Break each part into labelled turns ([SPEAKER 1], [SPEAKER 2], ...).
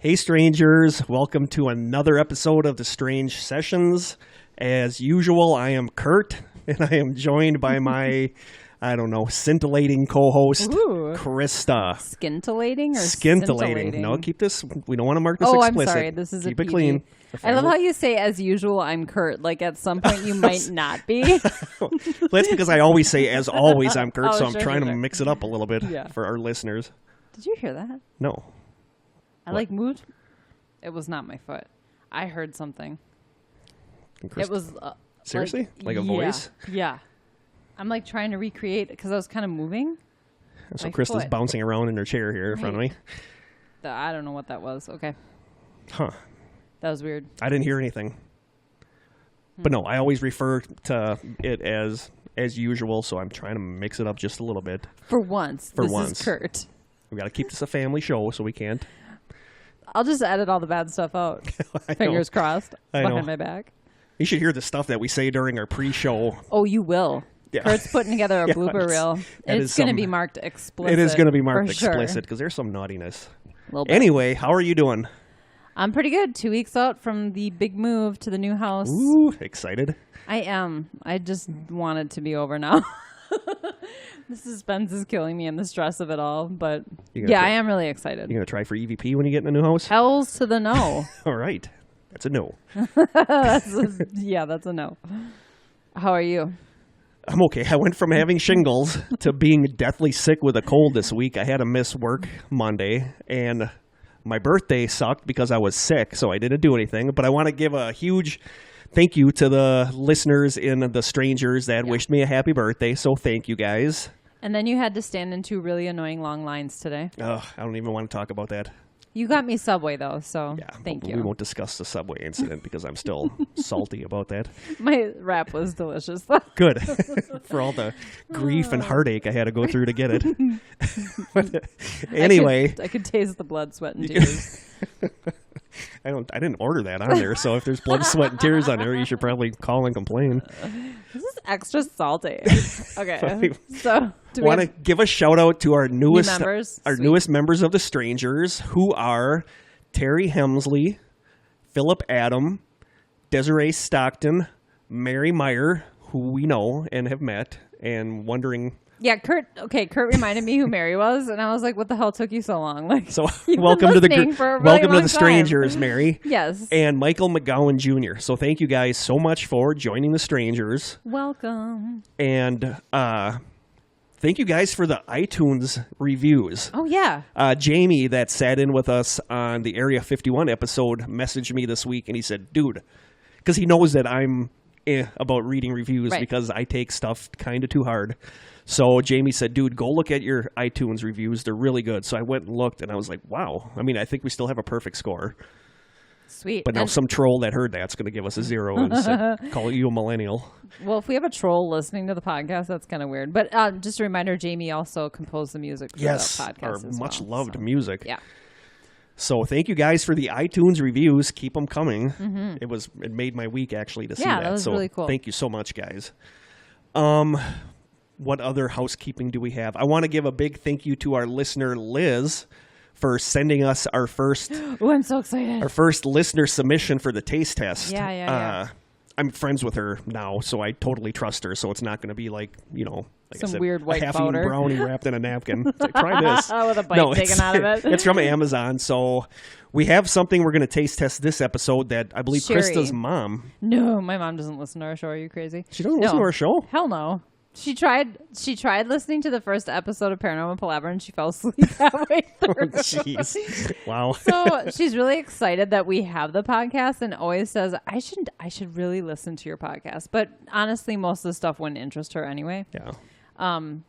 [SPEAKER 1] Hey strangers, welcome to another episode of the Strange Sessions. As usual, I am Kurt, and I am joined by my, scintillating co-host, Krista.
[SPEAKER 2] Scintillating or
[SPEAKER 1] scintillating? No, keep this, we don't want to mark this explicit.
[SPEAKER 2] I'm sorry, this is
[SPEAKER 1] keep
[SPEAKER 2] a
[SPEAKER 1] it clean.
[SPEAKER 2] I love how you say, as usual, I'm Kurt. Like, at some point, you might not be.
[SPEAKER 1] That's because I always say, as always, I'm Kurt, so I'm
[SPEAKER 2] sure,
[SPEAKER 1] trying to mix it up a little bit for our listeners.
[SPEAKER 2] Did you hear that?
[SPEAKER 1] No.
[SPEAKER 2] I moved. It was not my foot. I heard something. It was
[SPEAKER 1] seriously like a voice.
[SPEAKER 2] Yeah. I'm trying to recreate because I was kind of moving.
[SPEAKER 1] So Krista's bouncing around in her chair here in front of me.
[SPEAKER 2] I don't know what that was. Okay.
[SPEAKER 1] Huh.
[SPEAKER 2] That was weird.
[SPEAKER 1] I didn't hear anything. But no, I always refer to it as usual, so I'm trying to mix it up just a little bit.
[SPEAKER 2] For once. This is Kurt.
[SPEAKER 1] We got to keep this a family show, so we can't.
[SPEAKER 2] I'll just edit all the bad stuff out. Fingers crossed. Behind my back.
[SPEAKER 1] You should hear the stuff that we say during our pre-show.
[SPEAKER 2] Oh, you will. Yeah. Kurt's putting together a blooper reel. It's going to be marked explicit.
[SPEAKER 1] It is going to be marked explicit because there's some naughtiness.
[SPEAKER 2] A little bit.
[SPEAKER 1] Anyway, how are you doing?
[SPEAKER 2] I'm pretty good. 2 weeks out from the big move to the new house.
[SPEAKER 1] Ooh, excited.
[SPEAKER 2] I am. I just want it to be over now. The suspense is killing me and the stress of it all. But I am really excited.
[SPEAKER 1] You going to try for EVP when you get in the new house?
[SPEAKER 2] Hells to the no.
[SPEAKER 1] All right. That's a no.
[SPEAKER 2] That's a no. How are you?
[SPEAKER 1] I'm okay. I went from having shingles to being deathly sick with a cold this week. I had to miss work Monday, and my birthday sucked because I was sick, so I didn't do anything. But I want to give a huge thank you to the listeners and the strangers that wished me a happy birthday, so thank you guys.
[SPEAKER 2] And then you had to stand in 2 really annoying long lines today.
[SPEAKER 1] I don't even want to talk about that.
[SPEAKER 2] You got me Subway, though, so thank you.
[SPEAKER 1] We won't discuss the Subway incident because I'm still salty about that.
[SPEAKER 2] My wrap was delicious, though.
[SPEAKER 1] Good. For all the grief and heartache I had to go through to get it. Anyway.
[SPEAKER 2] I could taste the blood, sweat, and tears.
[SPEAKER 1] I didn't order that on there, so if there's blood, sweat, and tears on there, you should probably call and complain.
[SPEAKER 2] This is extra salty. Okay. So
[SPEAKER 1] want to give a shout out to our newest members of the Strangers, who are Terry Hemsley, Philip Adam, Desiree Stockton, Mary Meyer, who we know and have met, and wondering.
[SPEAKER 2] Yeah, Kurt reminded me who Mary was, and I was like, "What the hell took you so long?"
[SPEAKER 1] Welcome to the Strangers, Mary.
[SPEAKER 2] Yes,
[SPEAKER 1] and Michael McGowan Jr. So thank you guys so much for joining the Strangers.
[SPEAKER 2] Welcome.
[SPEAKER 1] And thank you guys for the iTunes reviews.
[SPEAKER 2] Oh yeah.
[SPEAKER 1] Jamie, that sat in with us on the Area 51 episode, messaged me this week, and he said, "Dude," because he knows that I'm about reading reviews because I take stuff kind of too hard. So Jamie said, "Dude, go look at your iTunes reviews. They're really good." So I went and looked, and I was like, wow. I mean, I think we still have a perfect score.
[SPEAKER 2] Sweet.
[SPEAKER 1] But now some troll that heard that's going to give us a 0 and call you a millennial.
[SPEAKER 2] Well, if we have a troll listening to the podcast, that's kind of weird. But just a reminder, Jamie also composed the music for the podcast
[SPEAKER 1] our
[SPEAKER 2] as
[SPEAKER 1] much-loved music.
[SPEAKER 2] Yeah.
[SPEAKER 1] So thank you guys for the iTunes reviews. Keep them coming. Mm-hmm. It made my week, actually, to see that.
[SPEAKER 2] Yeah, that was really cool.
[SPEAKER 1] Thank you so much, guys. What other housekeeping do we have? I want to give a big thank you to our listener, Liz, for sending us our first...
[SPEAKER 2] Oh, I'm so excited.
[SPEAKER 1] Our first listener submission for the taste test.
[SPEAKER 2] Yeah.
[SPEAKER 1] I'm friends with her now, so I totally trust her, so it's not going to be like
[SPEAKER 2] some weird white
[SPEAKER 1] powder. A brownie wrapped in a napkin. It's like, try this.
[SPEAKER 2] With a bite taken out of it.
[SPEAKER 1] It's from Amazon, so we have something we're going to taste test this episode that I believe
[SPEAKER 2] Sherry.
[SPEAKER 1] Krista's mom...
[SPEAKER 2] No, my mom doesn't listen to our show. Are you crazy?
[SPEAKER 1] She doesn't listen to our show?
[SPEAKER 2] Hell no. She tried listening to the first episode of Paranormal Palaver, and she fell asleep halfway through.
[SPEAKER 1] Oh, jeez. Wow.
[SPEAKER 2] So she's really excited that we have the podcast, and always says, I should really listen to your podcast. But honestly, most of the stuff wouldn't interest her anyway.
[SPEAKER 1] Yeah.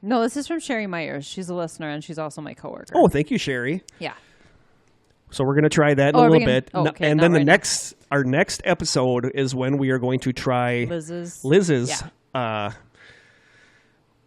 [SPEAKER 2] No, this is from Sherry Myers. She's a listener, and she's also my coworker.
[SPEAKER 1] Oh, thank you, Sherry.
[SPEAKER 2] Yeah.
[SPEAKER 1] So we're going to try that in a little bit.
[SPEAKER 2] Oh, okay,
[SPEAKER 1] and then our next episode is when we are going to try Liz's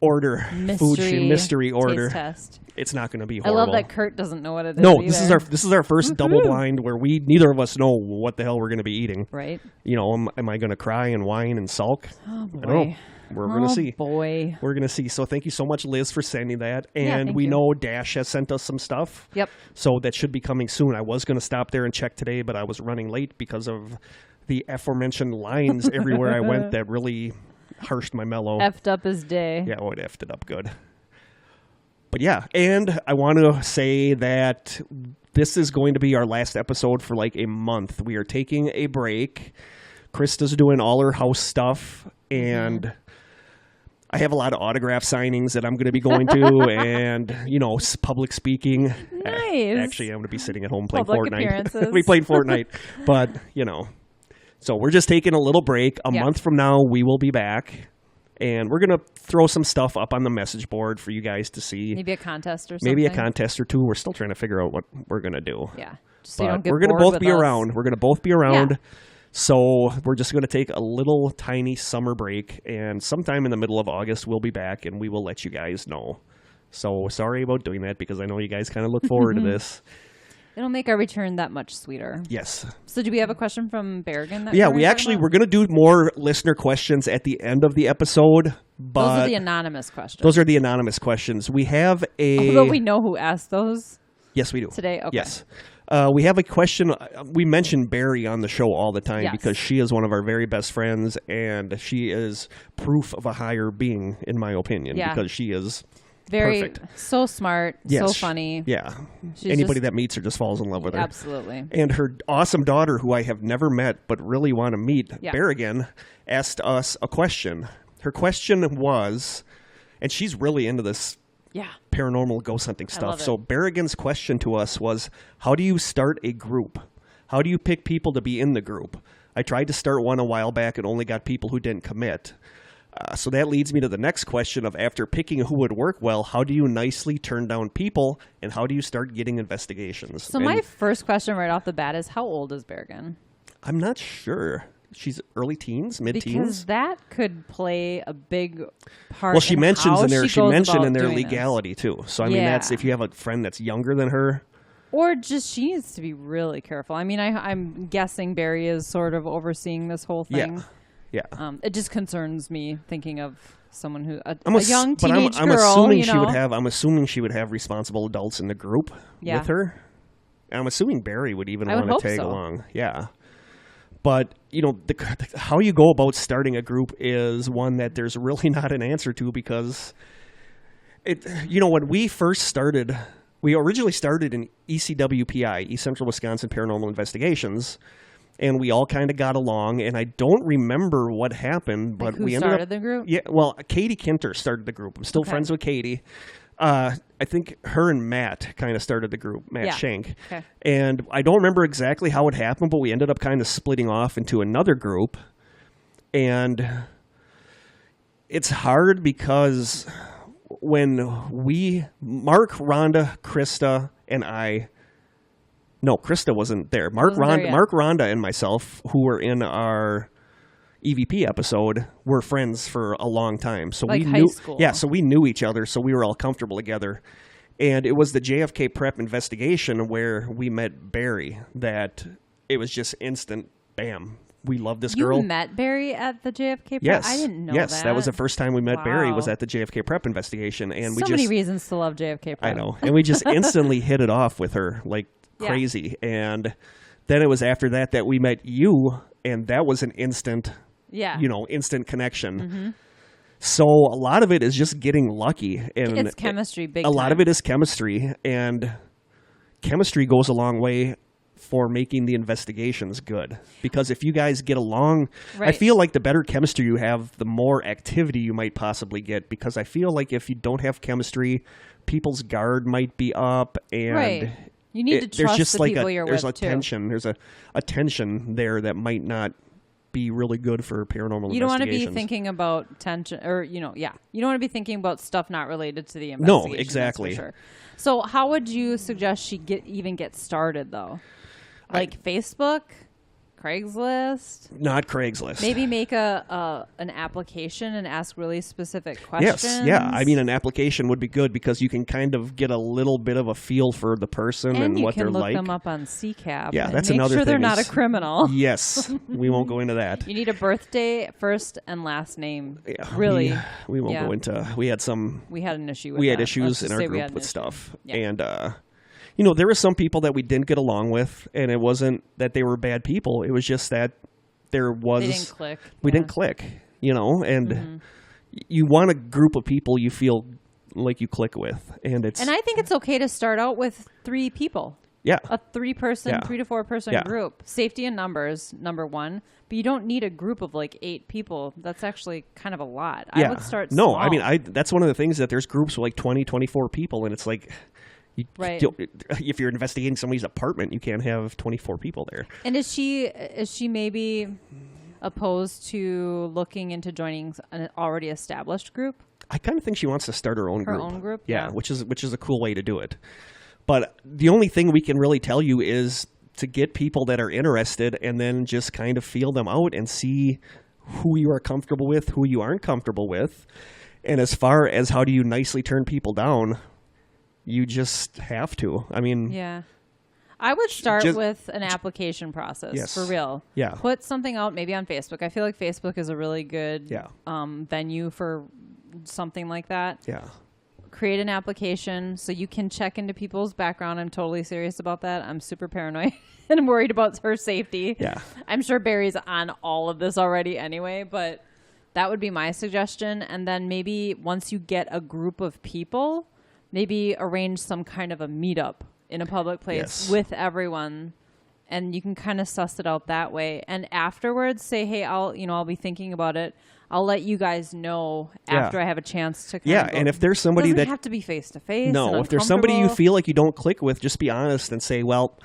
[SPEAKER 1] order, mystery order.
[SPEAKER 2] Taste test.
[SPEAKER 1] It's not going to be horrible.
[SPEAKER 2] I love that Kurt doesn't know what it is.
[SPEAKER 1] No, this is our first double blind where neither of us know what the hell we're going to be eating.
[SPEAKER 2] Right.
[SPEAKER 1] Am I going to cry and whine and sulk?
[SPEAKER 2] Oh boy.
[SPEAKER 1] I don't know. we're going to see.
[SPEAKER 2] Boy.
[SPEAKER 1] We're going to see. So thank you so much, Liz, for sending that.
[SPEAKER 2] Yeah,
[SPEAKER 1] And
[SPEAKER 2] thank
[SPEAKER 1] we
[SPEAKER 2] you.
[SPEAKER 1] know Dash has sent us some stuff.
[SPEAKER 2] Yep.
[SPEAKER 1] So that should be coming soon. I was going to stop there and check today, but I was running late because of the aforementioned lines everywhere I went that really harshed my mellow.
[SPEAKER 2] Effed up his day.
[SPEAKER 1] Yeah, it effed it up good. But yeah, and I want to say that this is going to be our last episode for like a month. We are taking a break. Krista's doing all her house stuff, and I have a lot of autograph signings that I'm going to be going to, and, you know, public speaking.
[SPEAKER 2] Nice.
[SPEAKER 1] Actually, I'm going to be sitting at home playing
[SPEAKER 2] Public
[SPEAKER 1] Fortnite.
[SPEAKER 2] appearances.
[SPEAKER 1] We played Fortnite, but, you know. So we're just taking a little break. A month from now, we will be back. And we're going to throw some stuff up on the message board for you guys to see.
[SPEAKER 2] Maybe a contest or something.
[SPEAKER 1] Maybe a contest or two. We're still trying to figure out what we're going to do.
[SPEAKER 2] Yeah. Just so you
[SPEAKER 1] But
[SPEAKER 2] don't get
[SPEAKER 1] we're going to
[SPEAKER 2] bored
[SPEAKER 1] both
[SPEAKER 2] with
[SPEAKER 1] be
[SPEAKER 2] us.
[SPEAKER 1] around. We're going to both be around.
[SPEAKER 2] Yeah.
[SPEAKER 1] So we're just going to take a little tiny summer break. And sometime in the middle of August, we'll be back and we will let you guys know. So sorry about doing that because I know you guys kind of look forward to this.
[SPEAKER 2] It'll make our return that much sweeter.
[SPEAKER 1] Yes.
[SPEAKER 2] So do we have a question from Berrigan?
[SPEAKER 1] Yeah, we're going to do more listener questions at the end of the episode. But
[SPEAKER 2] those are the anonymous questions.
[SPEAKER 1] Those are the anonymous questions. We have a...
[SPEAKER 2] Although we know who asked those.
[SPEAKER 1] Yes, we do.
[SPEAKER 2] Today? Okay.
[SPEAKER 1] Yes. We have a question. We mention Barry on the show all the time
[SPEAKER 2] Yes.
[SPEAKER 1] because she is one of our very best friends, and she is proof of a higher being, in my opinion, because she is...
[SPEAKER 2] Very
[SPEAKER 1] perfect.
[SPEAKER 2] So smart, so funny.
[SPEAKER 1] Yeah.
[SPEAKER 2] She's
[SPEAKER 1] Anybody that meets her just falls in love with her.
[SPEAKER 2] Absolutely.
[SPEAKER 1] And her awesome daughter, who I have never met but really want to meet, Berrigan, asked us a question. Her question was, and she's really into this paranormal ghost hunting stuff. So Berrigan's question to us was, how do you start a group? How do you pick people to be in the group? I tried to start one a while back and only got people who didn't commit. So that leads me to the next question of, after picking who would work well, how do you nicely turn down people, and how do you start getting investigations?
[SPEAKER 2] So my first question right off the bat is, how old is Berrigan?
[SPEAKER 1] I'm not sure. She's early teens, mid-teens.
[SPEAKER 2] Because that could play a big part.
[SPEAKER 1] Well, she mentions in there. She mentioned in their
[SPEAKER 2] doing
[SPEAKER 1] legality too. So I mean, that's if you have a friend that's younger than her.
[SPEAKER 2] Or just she needs to be really careful. I mean, I'm guessing Barry is sort of overseeing this whole thing.
[SPEAKER 1] Yeah.
[SPEAKER 2] It just concerns me thinking of someone who a young
[SPEAKER 1] but
[SPEAKER 2] teenage
[SPEAKER 1] I'm
[SPEAKER 2] girl.
[SPEAKER 1] assuming she would have. I'm assuming she would have responsible adults in the group with her. And I'm assuming Barry would even want to tag along. Yeah. But you know, how you go about starting a group is one that there's really not an answer to, because it. You know, when we first started, we originally started in ECWPI, East Central Wisconsin Paranormal Investigations. And we all kind of got along, and I don't remember what happened, but we ended up...
[SPEAKER 2] Who started the group?
[SPEAKER 1] Yeah, well, Katie Kinter started the group. I'm still friends with Katie. I think her and Matt kind of started the group, Matt Schenk.
[SPEAKER 2] Okay.
[SPEAKER 1] And I don't remember exactly how it happened, but we ended up kind of splitting off into another group. And it's hard because when Mark, Rhonda, Krista, and I... No, Krista wasn't there. Mark, Rhonda, and myself, who were in our EVP episode, were friends for a long time. So
[SPEAKER 2] like
[SPEAKER 1] we
[SPEAKER 2] high
[SPEAKER 1] knew,
[SPEAKER 2] school.
[SPEAKER 1] Yeah, so we knew each other, so we were all comfortable together. And it was the JFK prep investigation where we met Barry that it was just instant, bam. We love this girl.
[SPEAKER 2] You met Barry at the JFK prep?
[SPEAKER 1] Yes.
[SPEAKER 2] I didn't know that.
[SPEAKER 1] Yes, that was the first time we met Barry, was
[SPEAKER 2] Wow.
[SPEAKER 1] at the JFK prep investigation. And
[SPEAKER 2] so many reasons to love JFK prep.
[SPEAKER 1] I know. And we just instantly hit it off with her, like, crazy. And then it was after that we met you, and that was an instant instant connection.
[SPEAKER 2] Mm-hmm.
[SPEAKER 1] So a lot of it is just getting lucky, and
[SPEAKER 2] it's chemistry. Big
[SPEAKER 1] a
[SPEAKER 2] time.
[SPEAKER 1] lot of it is chemistry, and chemistry goes a long way for making the investigations good, because if you guys get along, I feel like the better chemistry you have, the more activity you might possibly get, because I feel like if you don't have chemistry, people's guard might be up, and
[SPEAKER 2] you need to trust
[SPEAKER 1] just
[SPEAKER 2] the
[SPEAKER 1] like
[SPEAKER 2] people you're with,
[SPEAKER 1] there's a tension. There's a tension there that might not be really good for paranormal investigations.
[SPEAKER 2] You don't want to be thinking about tension, or you don't want to be thinking about stuff not related to the
[SPEAKER 1] No,
[SPEAKER 2] investigation.
[SPEAKER 1] exactly.
[SPEAKER 2] That's for sure. So how would you suggest she get started though? Like Facebook Craigslist?
[SPEAKER 1] Not Craigslist.
[SPEAKER 2] Maybe make an application and ask really specific questions.
[SPEAKER 1] Yes, yeah. I mean, an application would be good because you can kind of get a little bit of a feel for the person and what they're like.
[SPEAKER 2] And you can look them up on CCAP.
[SPEAKER 1] Yeah,
[SPEAKER 2] and
[SPEAKER 1] that's
[SPEAKER 2] make
[SPEAKER 1] another
[SPEAKER 2] sure
[SPEAKER 1] thing.
[SPEAKER 2] They're not a criminal.
[SPEAKER 1] Yes, we won't go into that.
[SPEAKER 2] You need a birthday, first and last name.
[SPEAKER 1] Yeah,
[SPEAKER 2] really.
[SPEAKER 1] We won't go into. We had an issue. We had issues in our group with stuff, and there were some people that we didn't get along with, and it wasn't that they were bad people. It was just that they didn't click. We didn't click, and you want a group of people you feel like you click with, and
[SPEAKER 2] I think it's okay to start out with 3 people.
[SPEAKER 1] Yeah.
[SPEAKER 2] A 3-person, 3 to 4-person group. Safety in numbers, number 1. But you don't need a group of like 8 people. That's actually kind of a lot.
[SPEAKER 1] Yeah.
[SPEAKER 2] I would start small.
[SPEAKER 1] No, I mean, that's one of the things that there's groups with like 20, 24 people, and it's like, if you're investigating somebody's apartment, you can't have 24 people there.
[SPEAKER 2] And is she maybe opposed to looking into joining an already established group?
[SPEAKER 1] I kind of think she wants to start her own group.
[SPEAKER 2] Her own group?
[SPEAKER 1] Yeah, which is a cool way to do it. But the only thing we can really tell you is to get people that are interested and then just kind of feel them out and see who you are comfortable with, who you aren't comfortable with. And as far as how do you nicely turn people down, you just have to. I mean...
[SPEAKER 2] Yeah. I would start with an application process, for real.
[SPEAKER 1] Yeah.
[SPEAKER 2] Put something out maybe on Facebook. I feel like Facebook is a really good venue for something like that.
[SPEAKER 1] Yeah.
[SPEAKER 2] Create an application so you can check into people's background. I'm totally serious about that. I'm super paranoid and I'm worried about her safety.
[SPEAKER 1] Yeah.
[SPEAKER 2] I'm sure Barry's on all of this already anyway, but that would be my suggestion. And then maybe once you get a group of people, maybe arrange some kind of a meetup in a public place with everyone, and you can kind of suss it out that way. And afterwards say, hey, I'll be thinking about it. I'll let you guys know after I have a chance to kind of go.
[SPEAKER 1] And if there's somebody
[SPEAKER 2] doesn't
[SPEAKER 1] that
[SPEAKER 2] have to be face to face.
[SPEAKER 1] No, if there's somebody you feel like you don't click with, just be honest and say, well,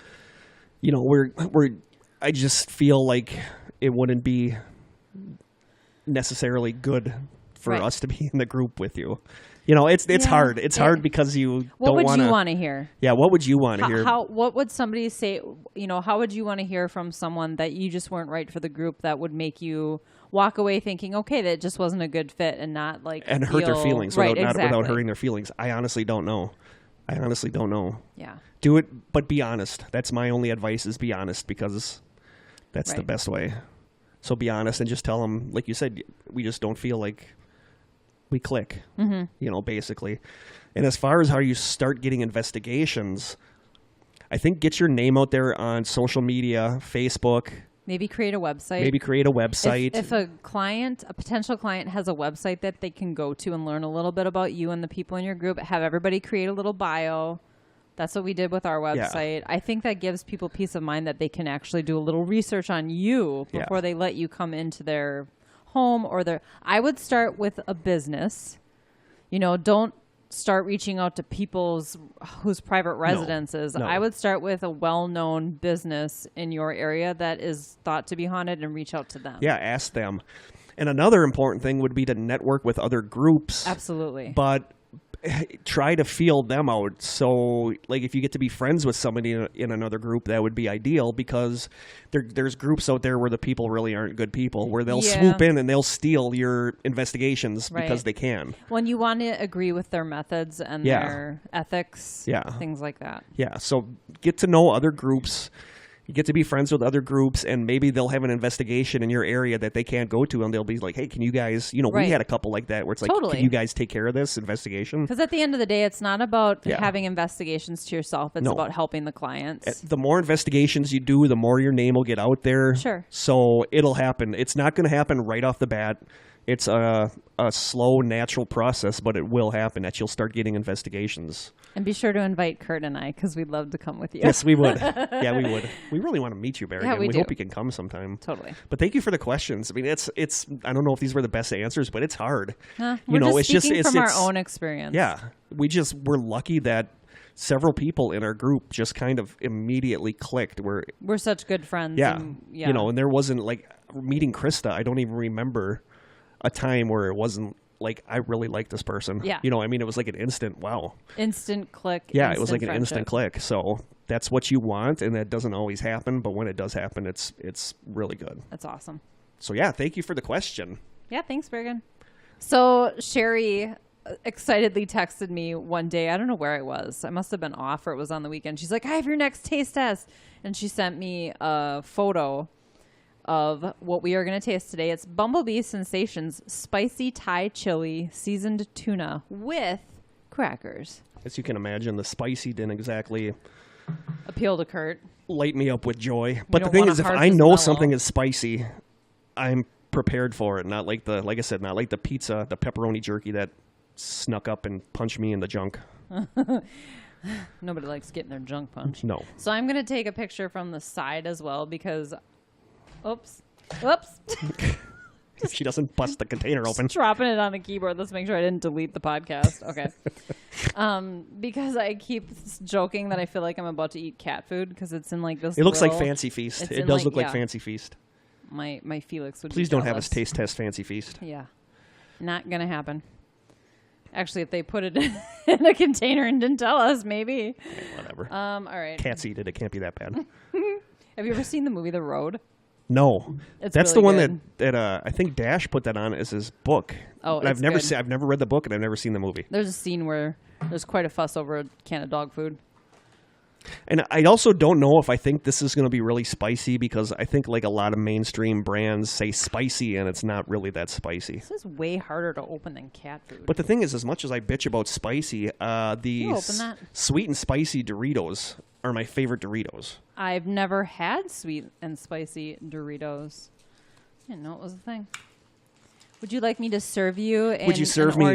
[SPEAKER 1] I just feel like it wouldn't be necessarily good for us to be in the group with you. It's hard. It's hard because you don't want to.
[SPEAKER 2] What would you want to hear?
[SPEAKER 1] Yeah, what would you want to hear?
[SPEAKER 2] What would somebody say? How would you want to hear from someone that you just weren't right for the group that would make you walk away thinking, okay, that just wasn't a good fit, and not
[SPEAKER 1] hurt their feelings without hurting their feelings? I honestly don't know.
[SPEAKER 2] Yeah.
[SPEAKER 1] Do it, but be honest. That's my only advice: is be honest, because that's the best way. So be honest and just tell them, like you said, we just don't feel like we click, basically. And as far as how you start getting investigations, I think get your name out there on social media, Facebook.
[SPEAKER 2] Maybe create a website. If a potential client has a website that they can go to and learn a little bit about you and the people in your group, have everybody create a little bio. That's what we did with our website. I think that gives people peace of mind that they can actually do a little research on you before they let you come into their home I would start with a business. Don't start reaching out to people's whose private residences.
[SPEAKER 1] No.
[SPEAKER 2] I would start with a well-known business in your area that is thought to be haunted and reach out to them.
[SPEAKER 1] Yeah, ask them. And another important thing would be to network with other groups.
[SPEAKER 2] Absolutely.
[SPEAKER 1] But try to feel them out. So, like, if you get to be friends with somebody in another group, that would be ideal, because there's groups out there where the people really aren't good people, where they'll swoop in and they'll steal your investigations because they can. When you want to agree with their methods and their ethics, things like that. Yeah, so get to know other groups. You get to be friends with other groups, and maybe they'll have an investigation in your area that they can't go to, and they'll be like, hey, can you guys, we had a couple like that where it's like, can you guys take care of this investigation? Because at the end of the day, it's not about having investigations to yourself. It's about helping the clients. The more investigations you do, the more your name will get out there. Sure. So it'll happen. It's not going to happen right off the bat. It's a slow, natural process, but it will happen that you'll start getting investigations. And be sure to invite Kurt and I, because we'd love to come with you. Yes, we would. Yeah, we would. We really want to meet you, Barry. Yeah, we hope you can come sometime. Totally. But thank you for the questions. I mean, it's. I don't know if these were the best answers, but it's hard. We're just speaking from our own experience. Yeah, we're lucky that several people in our group just kind of immediately clicked. We're such good friends. Yeah, and there wasn't like meeting Krista. I don't even remember a time where it wasn't like, I really like this person. Yeah. It was like an instant, wow. Instant click. Yeah, it was like an instant click. So that's what you want, and that doesn't always happen. But when it does happen, it's really good.
[SPEAKER 2] That's awesome.
[SPEAKER 1] So yeah, thank you for the question.
[SPEAKER 2] Yeah, thanks, Bergen. So Sherry excitedly texted me one day. I don't know where I was. I must have been off, or it was on the weekend. She's like, I have your next taste test. And she sent me a photo of what we are going to taste today. It's Bumblebee Sensations Spicy Thai Chili Seasoned Tuna with crackers.
[SPEAKER 1] As you can imagine, the spicy didn't exactly
[SPEAKER 2] appeal to Kurt.
[SPEAKER 1] Light me up with joy. But the thing is, if I know something is spicy, I'm prepared for it. Not like like I said, not like the pizza, the pepperoni jerky that snuck up and punched me in the junk.
[SPEAKER 2] Nobody likes getting their junk punched.
[SPEAKER 1] No.
[SPEAKER 2] So I'm going to take a picture from the side as well because, oops.
[SPEAKER 1] She doesn't bust the container open.
[SPEAKER 2] Dropping it on the keyboard. Let's make sure I didn't delete the podcast. Okay. Because I keep joking that I feel like I'm about to eat cat food because it's in like this.
[SPEAKER 1] It looks like Fancy Feast. It does look like Fancy Feast.
[SPEAKER 2] My Felix would.
[SPEAKER 1] Please don't have us taste test Fancy Feast.
[SPEAKER 2] Yeah, not gonna happen. Actually, if they put it in a container and didn't tell us, maybe.
[SPEAKER 1] Yeah, whatever.
[SPEAKER 2] All right.
[SPEAKER 1] Cats eat it. It can't be that bad.
[SPEAKER 2] Have you ever seen the movie The Road?
[SPEAKER 1] No,
[SPEAKER 2] it's
[SPEAKER 1] that's
[SPEAKER 2] really
[SPEAKER 1] the one
[SPEAKER 2] good.
[SPEAKER 1] that I think Dash put that on as his book.
[SPEAKER 2] Oh,
[SPEAKER 1] and I've never read the book, and I've never seen the movie.
[SPEAKER 2] There's a scene where there's quite a fuss over a can of dog food.
[SPEAKER 1] And I also don't know if I think this is going to be really spicy because I think like a lot of mainstream brands say spicy, and it's not really that spicy.
[SPEAKER 2] This is way harder to open than cat food.
[SPEAKER 1] But the thing is, as much as I bitch about spicy, the sweet and spicy Doritos are my favorite Doritos.
[SPEAKER 2] I've never had sweet and spicy Doritos. I didn't know it was a thing. Would you like me to serve you an
[SPEAKER 1] Would you serve me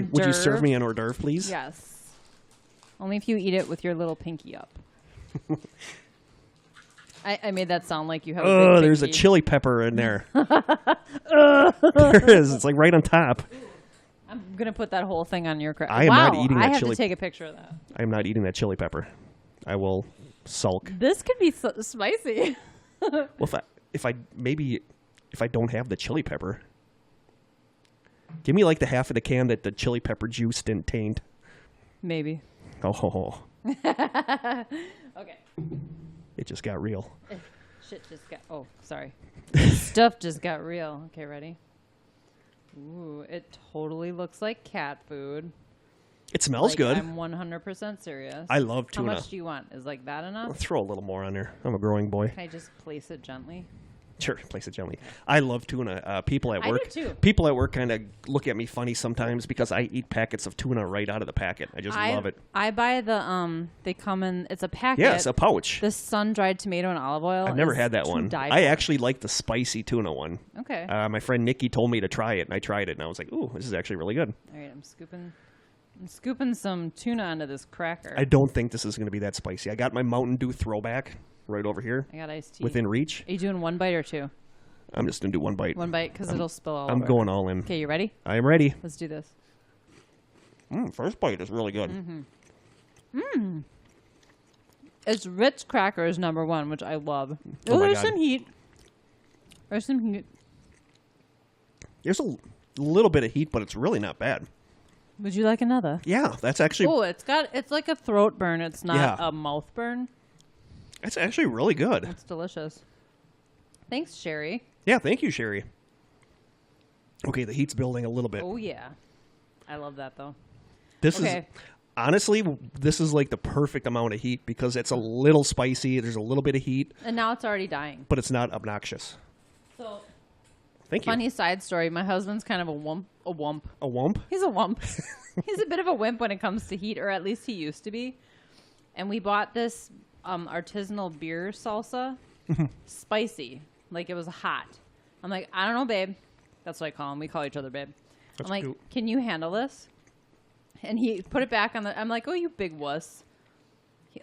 [SPEAKER 1] an hors d'oeuvre, please?
[SPEAKER 2] Yes. Only if you eat it with your little pinky up. I made that sound like you have a big pinky.
[SPEAKER 1] There's a chili pepper in there. There it is. It's like right on top.
[SPEAKER 2] I'm going to put that whole thing on your cracker.
[SPEAKER 1] I am not eating that chili.
[SPEAKER 2] I have to take a picture of that.
[SPEAKER 1] I am not eating that chili pepper. I will sulk.
[SPEAKER 2] This could be spicy.
[SPEAKER 1] Well, if I don't have the chili pepper, give me like the half of the can that the chili pepper juice didn't taint.
[SPEAKER 2] Maybe.
[SPEAKER 1] Oh.
[SPEAKER 2] Okay.
[SPEAKER 1] It just got real.
[SPEAKER 2] Shit just got... Oh, sorry. Stuff just got real. Okay, ready? Ooh, it totally looks like cat food.
[SPEAKER 1] It smells good.
[SPEAKER 2] I'm 100% serious.
[SPEAKER 1] I love tuna.
[SPEAKER 2] How much do you want? Is like that enough?
[SPEAKER 1] I'll throw a little more on there. I'm a growing boy.
[SPEAKER 2] Can I just place it gently?
[SPEAKER 1] Sure, place it gently. I love tuna. People at work,
[SPEAKER 2] I do too.
[SPEAKER 1] People at work kind of look at me funny sometimes because I eat packets of tuna right out of the packet. I just love it.
[SPEAKER 2] I buy the they come in. It's a packet.
[SPEAKER 1] Yeah, it's a pouch.
[SPEAKER 2] The sun-dried tomato and olive oil.
[SPEAKER 1] I've never had that one. I actually like the spicy tuna one.
[SPEAKER 2] Okay.
[SPEAKER 1] My friend Nikki told me to try it, and I tried it, and I was like, "Ooh, this is actually really good."
[SPEAKER 2] All right, I'm scooping some tuna onto this cracker.
[SPEAKER 1] I don't think this is going to be that spicy. I got my Mountain Dew throwback right over here.
[SPEAKER 2] I got iced tea.
[SPEAKER 1] Within reach.
[SPEAKER 2] Are you doing one bite or two?
[SPEAKER 1] I'm just going to do one bite.
[SPEAKER 2] One bite because it'll spill all over.
[SPEAKER 1] I'm going all in.
[SPEAKER 2] Okay, you ready?
[SPEAKER 1] I am ready.
[SPEAKER 2] Let's do this.
[SPEAKER 1] First bite is really good.
[SPEAKER 2] It's Ritz crackers number one, which I love.
[SPEAKER 1] Oh,
[SPEAKER 2] there's some heat. There's some heat.
[SPEAKER 1] There's a little bit of heat, but it's really not bad.
[SPEAKER 2] Would you like another?
[SPEAKER 1] Yeah, that's actually...
[SPEAKER 2] Oh, it's like a throat burn. It's not a mouth burn.
[SPEAKER 1] It's actually really good.
[SPEAKER 2] It's delicious. Thanks, Sherry.
[SPEAKER 1] Yeah, thank you, Sherry. Okay, the heat's building a little bit.
[SPEAKER 2] Oh, yeah. I love that, though.
[SPEAKER 1] Honestly, this is like the perfect amount of heat because it's a little spicy. There's a little bit of heat.
[SPEAKER 2] And now it's already dying.
[SPEAKER 1] But it's not obnoxious.
[SPEAKER 2] So,
[SPEAKER 1] thank you.
[SPEAKER 2] Funny side story. My husband's kind of a wump.
[SPEAKER 1] A wump?
[SPEAKER 2] He's a wump. He's a bit of a wimp when it comes to heat, or at least he used to be. And we bought this artisanal beer salsa. Spicy. Like it was hot. I'm like, I don't know, babe. That's what I call him. We call each other babe.
[SPEAKER 1] That's
[SPEAKER 2] I'm like,
[SPEAKER 1] cute.
[SPEAKER 2] Can you handle this? And he put it back on the... I'm like, oh, you big wuss.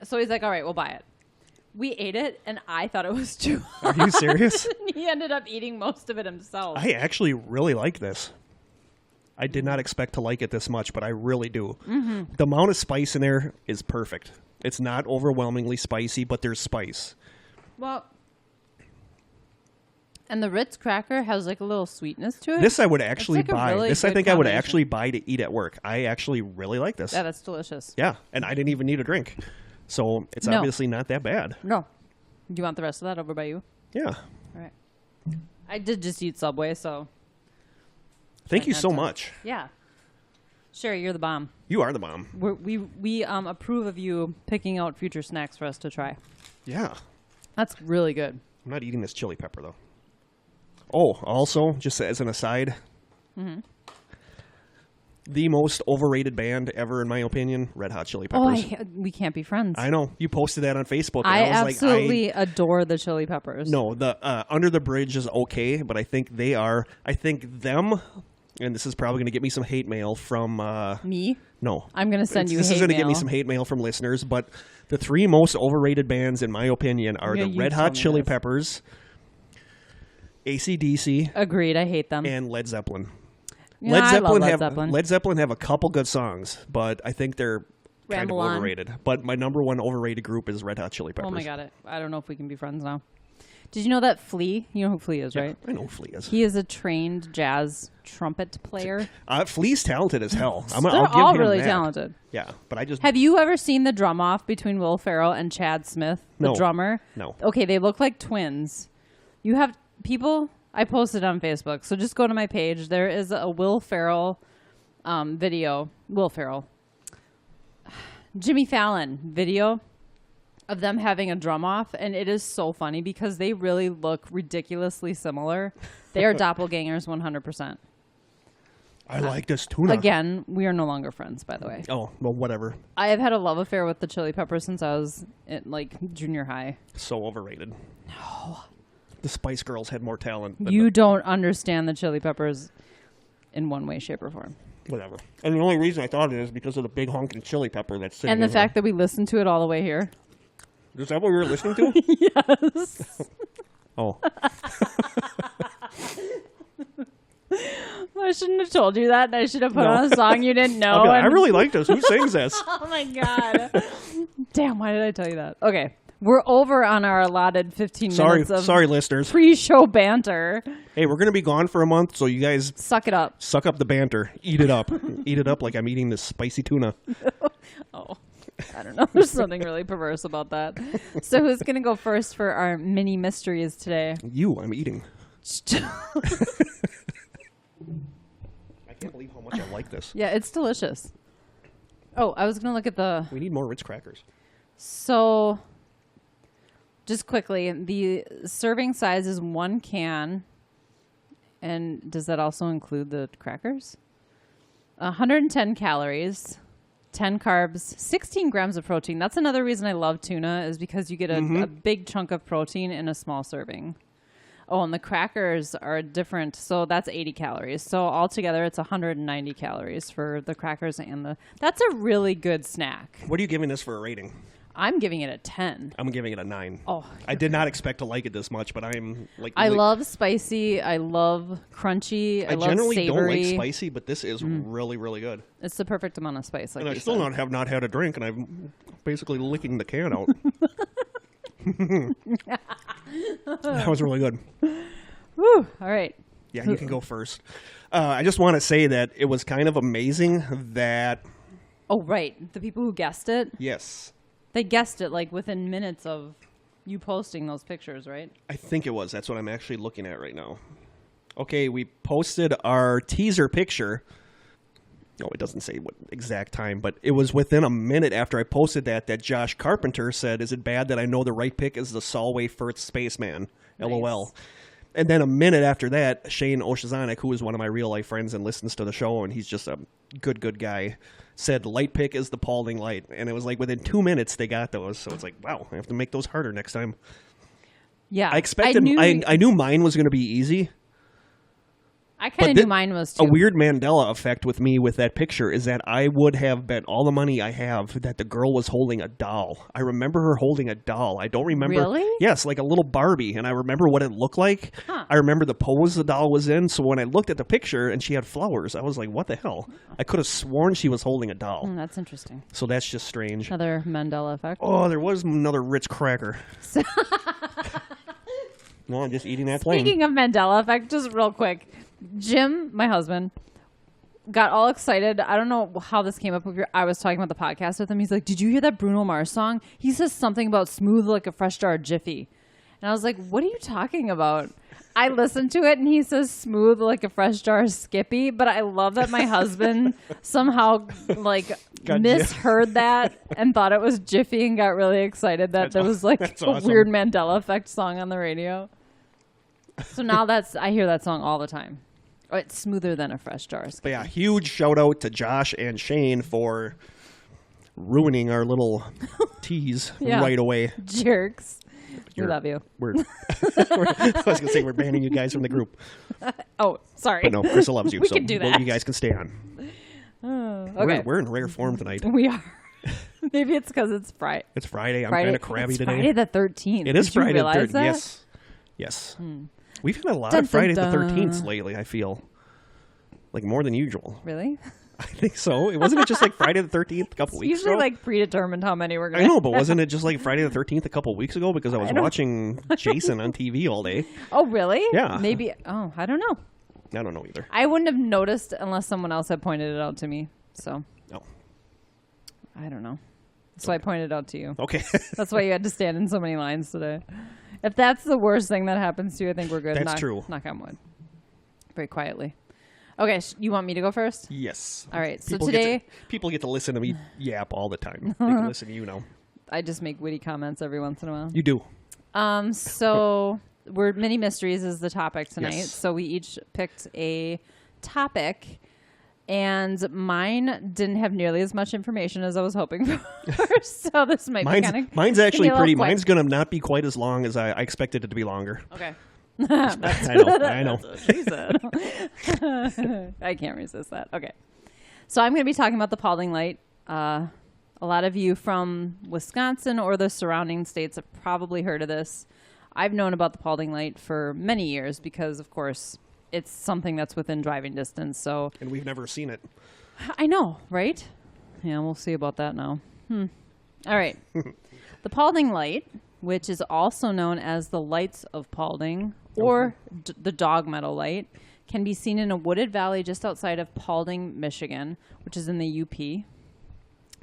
[SPEAKER 2] So he's like, all right, we'll buy it. We ate it, and I thought it was too hot.
[SPEAKER 1] Are you serious?
[SPEAKER 2] He ended up eating most of it himself.
[SPEAKER 1] I actually really like this. I did not expect to like it this much, but I really do. The amount of spice in there is perfect. It's not overwhelmingly spicy, but there's spice.
[SPEAKER 2] Well... And the Ritz cracker has like a little sweetness to it.
[SPEAKER 1] This I would actually buy.
[SPEAKER 2] Really
[SPEAKER 1] this I think I would actually buy to eat at work. I actually really like this.
[SPEAKER 2] Yeah, that's delicious.
[SPEAKER 1] Yeah, and I didn't even need a drink. So it's obviously not that bad.
[SPEAKER 2] No. Do you want the rest of that over by you?
[SPEAKER 1] Yeah.
[SPEAKER 2] All right. I did just eat Subway, so.
[SPEAKER 1] Thank you so much.
[SPEAKER 2] Yeah. Sherry, you're the bomb.
[SPEAKER 1] You are the bomb.
[SPEAKER 2] We approve of you picking out future snacks for us to try.
[SPEAKER 1] Yeah.
[SPEAKER 2] That's really good.
[SPEAKER 1] I'm not eating this chili pepper, though. Oh, also, just as an aside, the most overrated band ever, in my opinion, Red Hot Chili Peppers.
[SPEAKER 2] Oh, we can't be friends.
[SPEAKER 1] I know. You posted that on Facebook.
[SPEAKER 2] I absolutely adore the Chili Peppers.
[SPEAKER 1] No, the Under the Bridge is okay, but I think them, and this is probably going to get me some hate mail from...
[SPEAKER 2] me?
[SPEAKER 1] No.
[SPEAKER 2] I'm going to send you hate mail.
[SPEAKER 1] This is going to get me some hate mail from listeners, but the three most overrated bands, in my opinion, are the Red Hot Chili Peppers, AC/DC.
[SPEAKER 2] Agreed. I hate them.
[SPEAKER 1] And Led Zeppelin.
[SPEAKER 2] Yeah,
[SPEAKER 1] Led Zeppelin have a couple good songs, but I think they're kind of overrated. But my number one overrated group is Red Hot Chili Peppers.
[SPEAKER 2] Oh my God. I don't know if we can be friends now. Did you know that Flea? You know who Flea is, right?
[SPEAKER 1] I know who Flea is.
[SPEAKER 2] He is a trained jazz trumpet player.
[SPEAKER 1] Flea's talented as hell.
[SPEAKER 2] They're all really talented.
[SPEAKER 1] Yeah, but I just...
[SPEAKER 2] Have you ever seen the drum off between Will Ferrell and Chad Smith, the drummer?
[SPEAKER 1] No.
[SPEAKER 2] Okay, they look like twins. You have people... I posted on Facebook, so just go to my page. There is a Will Ferrell video. Will Ferrell. Jimmy Fallon video of them having a drum off, and it is so funny because they really look ridiculously similar. They are doppelgangers 100%.
[SPEAKER 1] I like this tuna.
[SPEAKER 2] Again, we are no longer friends, by the way.
[SPEAKER 1] Oh, well, whatever.
[SPEAKER 2] I have had a love affair with the Chili Peppers since I was in, junior high.
[SPEAKER 1] So overrated. No. The Spice Girls had more talent.
[SPEAKER 2] You don't understand the Chili Peppers in one way, shape, or form.
[SPEAKER 1] Whatever. And the only reason I thought it is because of the big honking chili pepper that's sitting
[SPEAKER 2] and the fact that we listened to it all the way here.
[SPEAKER 1] Is that what we were listening to?
[SPEAKER 2] Yes.
[SPEAKER 1] Oh.
[SPEAKER 2] I shouldn't have told you that. I should have put on a song you didn't know.
[SPEAKER 1] I really like this. Who sings this?
[SPEAKER 2] Oh, my God. Damn, why did I tell you that? Okay. We're over on our allotted 15 minutes of
[SPEAKER 1] listeners.
[SPEAKER 2] Pre-show banter.
[SPEAKER 1] Hey, we're going to be gone for a month, so you guys...
[SPEAKER 2] Suck it up.
[SPEAKER 1] Suck up the banter. Eat it up. Eat it up like I'm eating this spicy tuna.
[SPEAKER 2] Oh, I don't know. There's something really perverse about that. So who's going to go first for our mini mysteries today?
[SPEAKER 1] I'm eating. I can't believe how much I like this.
[SPEAKER 2] Yeah, it's delicious. Oh, I was going to look at the...
[SPEAKER 1] We need more Ritz crackers.
[SPEAKER 2] So... Just quickly, the serving size is 1 can. And does that also include the crackers? 110 calories, 10 carbs, 16 grams of protein. That's another reason I love tuna is because you get a big chunk of protein in a small serving. Oh, and the crackers are different. So that's 80 calories. So altogether, it's 190 calories for the crackers and the... That's a really good snack.
[SPEAKER 1] What are you giving this for a rating?
[SPEAKER 2] I'm giving it a 10.
[SPEAKER 1] I'm giving it a 9.
[SPEAKER 2] Oh,
[SPEAKER 1] I did not expect to like it this much, but I'm like...
[SPEAKER 2] I love spicy. I love crunchy. I love
[SPEAKER 1] generally
[SPEAKER 2] savory.
[SPEAKER 1] don't like spicy, but this is really, really good.
[SPEAKER 2] It's the perfect amount of spice. Like
[SPEAKER 1] and I still have not had a drink, and I'm basically licking the can out. That was really good.
[SPEAKER 2] Woo! All right.
[SPEAKER 1] Yeah, you can go first. I just want to say that it was kind of amazing that...
[SPEAKER 2] Oh, right. The people who guessed it?
[SPEAKER 1] Yes.
[SPEAKER 2] They guessed it like within minutes of you posting those pictures, right?
[SPEAKER 1] I think it was. That's what I'm actually looking at right now. Okay, we posted our teaser picture. No, it doesn't say what exact time, but it was within a minute after I posted that Josh Carpenter said, "Is it bad that I know the right pick is the Solway Firth Spaceman?" Nice. LOL. And then a minute after that, Shane Oshazanek, who is one of my real-life friends and listens to the show, and he's just a good guy, said light pick is the Paulding Light. And it was like within 2 minutes they got those. So it's like, wow, I have to make those harder next time.
[SPEAKER 2] Yeah.
[SPEAKER 1] I knew mine was going to be easy.
[SPEAKER 2] I kind of knew mine was too.
[SPEAKER 1] A weird Mandela effect with me with that picture is that I would have bet all the money I have that the girl was holding a doll. I remember her holding a doll. I don't remember.
[SPEAKER 2] Really?
[SPEAKER 1] Yes, like a little Barbie. And I remember what it looked like.
[SPEAKER 2] Huh.
[SPEAKER 1] I remember the pose the doll was in. So when I looked at the picture and she had flowers, I was like, what the hell? I could have sworn she was holding a doll.
[SPEAKER 2] That's interesting.
[SPEAKER 1] So that's just strange.
[SPEAKER 2] Another Mandela effect.
[SPEAKER 1] Oh, there was another Ritz cracker. No, I'm just eating that plain.
[SPEAKER 2] Speaking of Mandela effect, just real quick. Jim, my husband, got all excited. I don't know how this came up. I was talking about the podcast with him. He's like, did you hear that Bruno Mars song? He says something about smooth like a fresh jar of Jiffy. And I was like, what are you talking about? I listened to it and he says smooth like a fresh jar of Skippy. But I love that my husband somehow misheard that and thought it was Jiffy and got really excited that there was like a weird Mandela Effect song on the radio. So now I hear that song all the time. Oh, it's smoother than a fresh jar.
[SPEAKER 1] But yeah, huge shout out to Josh and Shane for ruining our little tease right away.
[SPEAKER 2] Jerks. We love you.
[SPEAKER 1] I was going to say we're banning you guys from the group.
[SPEAKER 2] Oh, sorry.
[SPEAKER 1] But no, Krista loves you.
[SPEAKER 2] We can do that.
[SPEAKER 1] You guys can stay on.
[SPEAKER 2] Okay.
[SPEAKER 1] We're in rare form tonight.
[SPEAKER 2] We are. Maybe it's because it's Friday.
[SPEAKER 1] It's Friday. I'm kind of crabby today.
[SPEAKER 2] Friday the 13th.
[SPEAKER 1] It is Friday the
[SPEAKER 2] 13th.
[SPEAKER 1] Yes. Yes. We've had a lot of Friday the 13th lately, I feel. Like more than usual.
[SPEAKER 2] Really?
[SPEAKER 1] I think so. Wasn't it just like Friday the 13th a couple weeks ago?
[SPEAKER 2] Usually like predetermined how many we're going to
[SPEAKER 1] I know, but wasn't it just like Friday the 13th a couple weeks ago? Because I was watching Jason on TV all day.
[SPEAKER 2] Oh, really?
[SPEAKER 1] Yeah.
[SPEAKER 2] Maybe. Oh, I don't know.
[SPEAKER 1] I don't know either.
[SPEAKER 2] I wouldn't have noticed unless someone else had pointed it out to me. So.
[SPEAKER 1] No.
[SPEAKER 2] I don't know. So I pointed it out to you.
[SPEAKER 1] Okay.
[SPEAKER 2] That's why you had to stand in so many lines today. If that's the worst thing that happens to you, I think we're good.
[SPEAKER 1] That's true.
[SPEAKER 2] Knock on wood. Very quietly. Okay, you want me to go first?
[SPEAKER 1] Yes.
[SPEAKER 2] All right. So today,
[SPEAKER 1] people get to listen to me yap all the time. They can listen to you now.
[SPEAKER 2] I just make witty comments every once in a while.
[SPEAKER 1] You do.
[SPEAKER 2] So mini mysteries is the topic tonight.
[SPEAKER 1] Yes.
[SPEAKER 2] So we each picked a topic, and mine didn't have nearly as much information as I was hoping for. So this might be kind of
[SPEAKER 1] mine's actually pretty. Mine's gonna not be quite as long as I expected it to be longer.
[SPEAKER 2] Okay.
[SPEAKER 1] I know.
[SPEAKER 2] That's what she said. I can't resist that. Okay. So I'm going to be talking about the Paulding Light. A lot of you from Wisconsin or the surrounding states have probably heard of this. I've known about the Paulding Light for many years because, of course, it's something that's within driving distance. So,
[SPEAKER 1] and we've never seen it.
[SPEAKER 2] I know, right? Yeah, we'll see about that now. All right. The Paulding Light, which is also known as the Lights of Paulding or the Dog Meadow Light, can be seen in a wooded valley just outside of Paulding, Michigan, which is in the UP.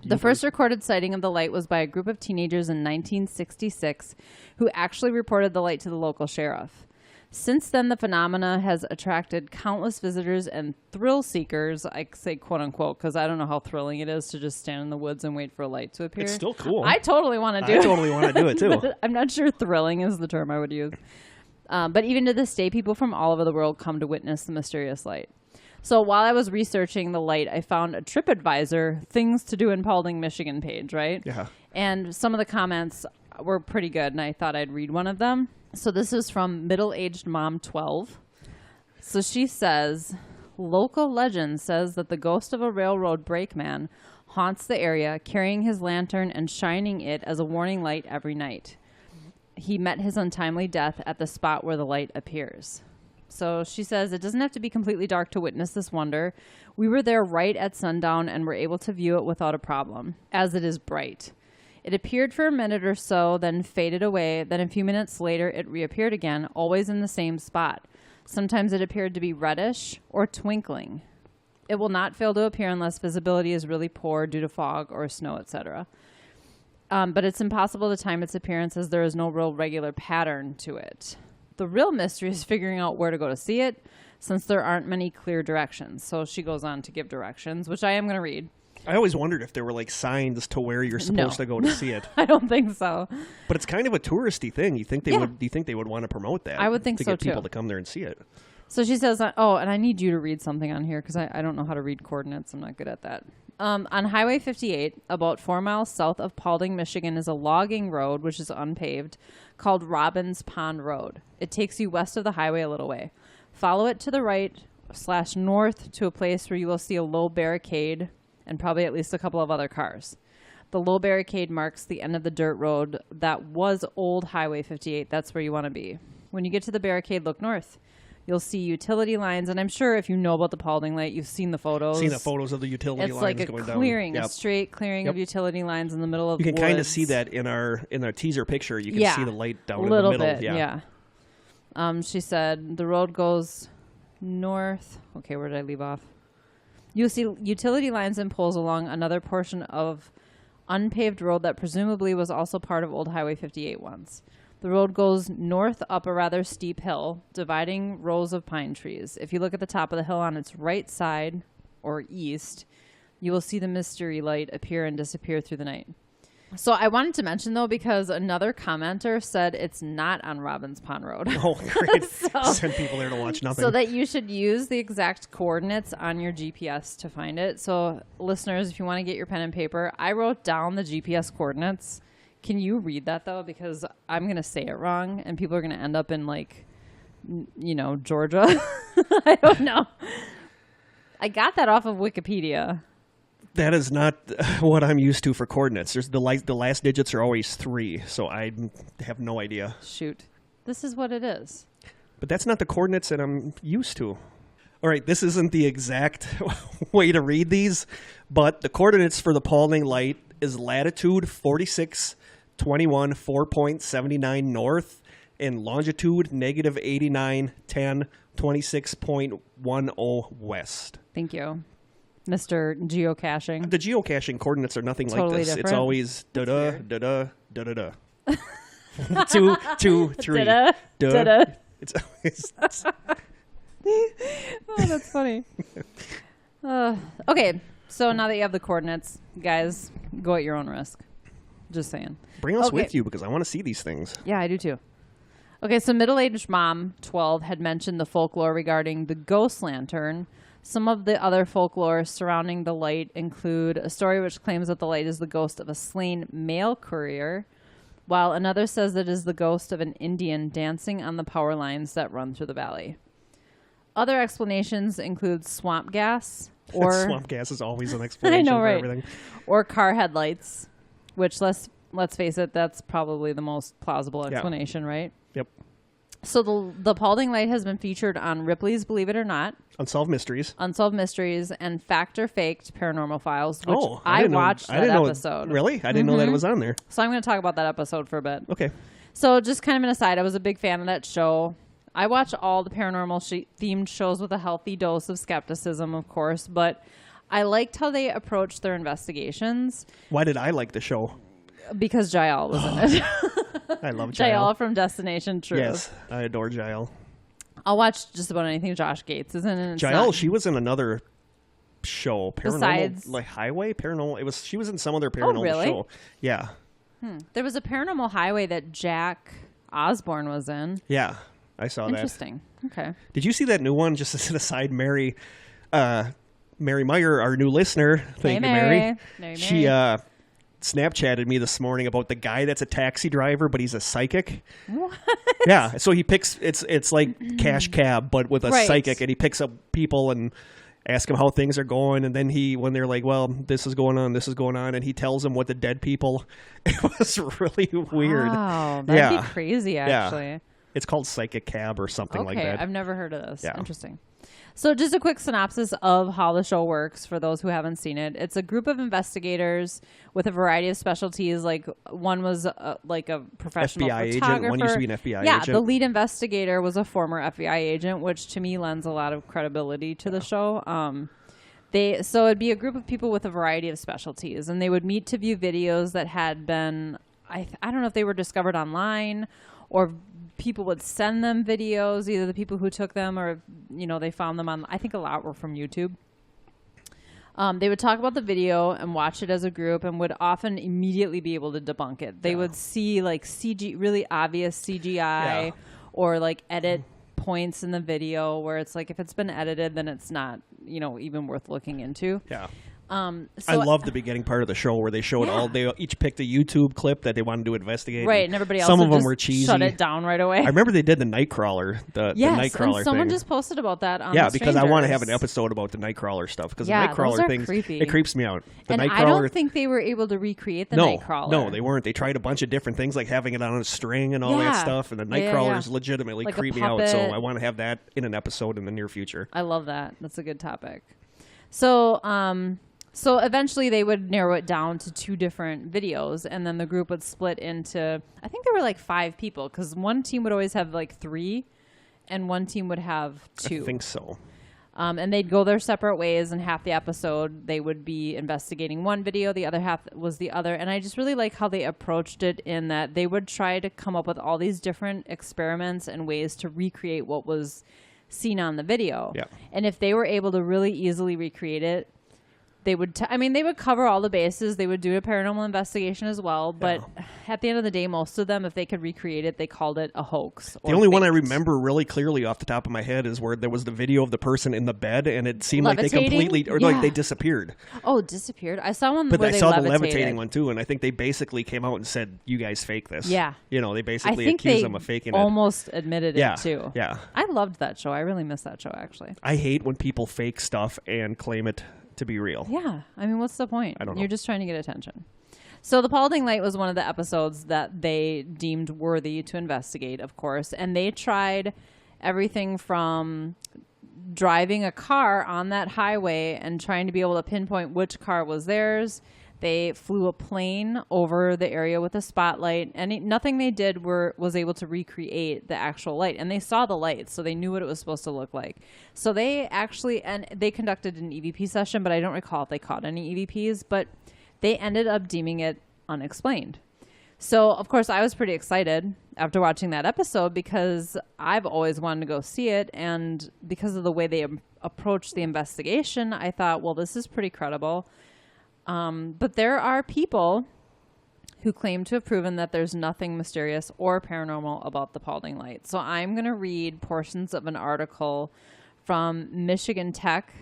[SPEAKER 2] The first recorded sighting of the light was by a group of teenagers in 1966 who actually reported the light to the local sheriff. Since then, the phenomena has attracted countless visitors and thrill seekers. I say quote unquote because I don't know how thrilling it is to just stand in the woods and wait for a light to appear.
[SPEAKER 1] It's still cool.
[SPEAKER 2] I totally want to do it.
[SPEAKER 1] I totally want to do it too.
[SPEAKER 2] I'm not sure thrilling is the term I would use. But even to this day, people from all over the world come to witness the mysterious light. So while I was researching the light, I found a TripAdvisor things to do in Paulding, Michigan page, right?
[SPEAKER 1] Yeah.
[SPEAKER 2] And some of the comments were pretty good, and I thought I'd read one of them. So this is from middle-aged mom 12. So she says, local legend says that the ghost of a railroad brakeman haunts the area, carrying his lantern and shining it as a warning light every night. He met his untimely death at the spot where the light appears. So she says, it doesn't have to be completely dark to witness this wonder. We were there right at sundown and were able to view it without a problem, as it is bright. It appeared for a minute or so, then faded away. Then a few minutes later, it reappeared again, always in the same spot. Sometimes it appeared to be reddish or twinkling. It will not fail to appear unless visibility is really poor due to fog or snow, etc. But it's impossible to time its appearance as there is no real regular pattern to it. The real mystery is figuring out where to go to see it, since there aren't many clear directions. So she goes on to give directions, which I am going to read.
[SPEAKER 1] I always wondered if there were like signs to where you're supposed to go to see it.
[SPEAKER 2] I don't think so.
[SPEAKER 1] But it's kind of a touristy thing. You think they would? Do you think they would want to promote that?
[SPEAKER 2] I would think
[SPEAKER 1] to
[SPEAKER 2] so
[SPEAKER 1] get people
[SPEAKER 2] too.
[SPEAKER 1] to come there and see it.
[SPEAKER 2] So she says, oh, and I need you to read something on here because I don't know how to read coordinates. I'm not good at that. On Highway 58, about 4 miles south of Paulding, Michigan, is a logging road, which is unpaved, called Robbins Pond Road. It takes you west of the highway a little way. Follow it to the right/north to a place where you will see a low barricade and probably at least a couple of other cars. The low barricade marks the end of the dirt road that was old Highway 58. That's where you want to be. When you get to the barricade, look north. You'll see utility lines, and I'm sure if you know about the Paulding Light, you've seen the photos.
[SPEAKER 1] Seen the photos of the utility lines going down.
[SPEAKER 2] It's like a clearing, a straight clearing of utility lines in the middle of the woods.
[SPEAKER 1] You can kind of see that in our teaser picture. You can see the light down in the middle.
[SPEAKER 2] Bit, yeah. She said the road goes north. Okay, where did I leave off? You'll see utility lines and poles along another portion of unpaved road that presumably was also part of Old Highway 58 once. The road goes north up a rather steep hill, dividing rows of pine trees. If you look at the top of the hill on its right side, or east, you will see the mystery light appear and disappear through the night. So I wanted to mention, though, because another commenter said it's not on Robbins Pond Road.
[SPEAKER 1] Oh, great. Send people there to watch nothing.
[SPEAKER 2] So that you should use the exact coordinates on your GPS to find it. So listeners, if you want to get your pen and paper, I wrote down the GPS coordinates. Can you read that, though? Because I'm going to say it wrong, and people are going to end up in, like, you know, Georgia. I don't know. I got that off of Wikipedia.
[SPEAKER 1] That is not what I'm used to for coordinates. There's the last digits are always 3, so I have no idea.
[SPEAKER 2] Shoot. This is what it is.
[SPEAKER 1] But that's not the coordinates that I'm used to. All right, this isn't the exact way to read these, but the coordinates for the Paulding Light is latitude 4621 4.79 north and longitude negative 89 10 26.10 west.
[SPEAKER 2] Thank you, Mr. Geocaching.
[SPEAKER 1] The geocaching coordinates are nothing
[SPEAKER 2] totally
[SPEAKER 1] like this.
[SPEAKER 2] Different.
[SPEAKER 1] It's always da-da, da-da, da-da-da. 2, 2, 3.
[SPEAKER 2] Da-da, da-da.
[SPEAKER 1] It's always...
[SPEAKER 2] Oh, that's funny. Okay, so now that you have the coordinates, guys, go at your own risk. Just saying.
[SPEAKER 1] Bring us with you because I want to see these things.
[SPEAKER 2] Yeah, I do too. Okay, so middle-aged mom, 12, had mentioned the folklore regarding the ghost lantern. Some of the other folklore surrounding the light include a story which claims that the light is the ghost of a slain mail courier, while another says that it is the ghost of an Indian dancing on the power lines that run through the valley. Other explanations include swamp gas, or
[SPEAKER 1] swamp gas is always an explanation for everything.
[SPEAKER 2] Or car headlights, which let's face it, that's probably the most plausible explanation, right?
[SPEAKER 1] Yep.
[SPEAKER 2] So the Paulding Light has been featured on Ripley's Believe It or Not,
[SPEAKER 1] Unsolved Mysteries,
[SPEAKER 2] and Fact or Faked Paranormal Files, which I watched that episode.
[SPEAKER 1] Really? I didn't know that it was on there.
[SPEAKER 2] So I'm going to talk about that episode for a bit.
[SPEAKER 1] Okay.
[SPEAKER 2] So just kind of an aside, I was a big fan of that show. I watch all the paranormal themed shows with a healthy dose of skepticism, of course, but I liked how they approached their investigations.
[SPEAKER 1] Why did I like the show?
[SPEAKER 2] Because Jael was in it.
[SPEAKER 1] I love Jael.
[SPEAKER 2] Jael from Destination Truth.
[SPEAKER 1] Yes, I adore Jael.
[SPEAKER 2] I'll watch just about anything Josh Gates is in. And
[SPEAKER 1] Jael, she was in another show, Paranormal, like Highway Paranormal. She was in some other paranormal show. Yeah.
[SPEAKER 2] There was a Paranormal Highway that Jack Osborne was in.
[SPEAKER 1] Yeah, I saw that.
[SPEAKER 2] Interesting. Okay.
[SPEAKER 1] Did you see that new one? Just as an aside, Mary Meyer, our new listener. Thank you, Mary. She Snapchatted me this morning about the guy that's a taxi driver, but he's a psychic.
[SPEAKER 2] What?
[SPEAKER 1] Yeah, so he picks it's like Cash Cab, but with a psychic, and he picks up people and asks them how things are going, and then when they're like, well, this is going on, and he tells them what the dead people. It was really weird.
[SPEAKER 2] Wow, that'd be crazy, actually.
[SPEAKER 1] Yeah. It's called Psychic Cab or something like that.
[SPEAKER 2] I've never heard of this.
[SPEAKER 1] Yeah.
[SPEAKER 2] Interesting. So just a quick synopsis of how the show works for those who haven't seen it. It's a group of investigators with a variety of specialties. Like one was like a professional
[SPEAKER 1] FBI
[SPEAKER 2] photographer.
[SPEAKER 1] agent. One used to be an FBI agent.
[SPEAKER 2] Yeah, the lead investigator was a former FBI agent, which to me lends a lot of credibility to the show. So it'd be a group of people with a variety of specialties, and they would meet to view videos that had been, I don't know if they were discovered online or people would send them videos, either the people who took them or, they found them on, I think a lot were from YouTube. They would talk about the video and watch it as a group and would often immediately be able to debunk it. They would see like really obvious CGI or like edit points in the video where it's like, if it's been edited, then it's not, even worth looking into.
[SPEAKER 1] Yeah.
[SPEAKER 2] So
[SPEAKER 1] I love the beginning part of the show where they showed they each picked a YouTube clip that they wanted to investigate.
[SPEAKER 2] Right, and everybody else
[SPEAKER 1] some of them were cheesy.
[SPEAKER 2] Shut it down right away.
[SPEAKER 1] I remember they did the Nightcrawler, the Nightcrawler
[SPEAKER 2] and someone
[SPEAKER 1] thing.
[SPEAKER 2] Just posted about that on
[SPEAKER 1] because I want to have an episode about the Nightcrawler stuff because the Nightcrawler thing, it creeps me out.
[SPEAKER 2] And I don't think they were able to recreate the Nightcrawler.
[SPEAKER 1] No, they weren't. They tried a bunch of different things like having it on a string and all that stuff, and the Nightcrawlers legitimately creep me out. So I want to have that in an episode in the near future.
[SPEAKER 2] I love that. That's a good topic. So eventually they would narrow it down to 2 different videos, and then the group would split into, I think there were like 5 people, because one team would always have like 3, and one team would have 2.
[SPEAKER 1] I think so.
[SPEAKER 2] And they'd go their separate ways, and half the episode they would be investigating one video, the other half was the other. And I just really like how they approached it in that they would try to come up with all these different experiments and ways to recreate what was seen on the video.
[SPEAKER 1] Yeah.
[SPEAKER 2] And if they were able to really easily recreate it, they would, they would cover all the bases. They would do a paranormal investigation as well. But at the end of the day, most of them, if they could recreate it, they called it a hoax.
[SPEAKER 1] The only one I remember really clearly off the top of my head is where there was the video of the person in the bed, and it seemed like they completely, or like they disappeared.
[SPEAKER 2] Oh, disappeared? I saw one
[SPEAKER 1] but
[SPEAKER 2] where
[SPEAKER 1] I saw the levitating one too, and I think they basically came out and said, "You guys fake this."
[SPEAKER 2] Yeah.
[SPEAKER 1] You know, they basically accused them of faking it.
[SPEAKER 2] Almost admitted it too.
[SPEAKER 1] Yeah.
[SPEAKER 2] I loved that show. I really miss that show, actually.
[SPEAKER 1] I hate when people fake stuff and claim it to be real.
[SPEAKER 2] Yeah. I mean, what's the point?
[SPEAKER 1] I don't know.
[SPEAKER 2] You're just trying to get attention. So the Paulding Light was one of the episodes that they deemed worthy to investigate, of course. And they tried everything from driving a car on that highway and trying to be able to pinpoint which car was theirs. They flew a plane over the area with a spotlight, and nothing they did was able to recreate the actual light. And they saw the light, so they knew what it was supposed to look like. So they actually, and they conducted an EVP session, but I don't recall if they caught any EVPs, but they ended up deeming it unexplained. So, of course, I was pretty excited after watching that episode because I've always wanted to go see it. And because of the way they approached the investigation, I thought, well, this is pretty credible. But there are people who claim to have proven that there's nothing mysterious or paranormal about the Paulding Light. So I'm going to read portions of an article from Michigan Tech,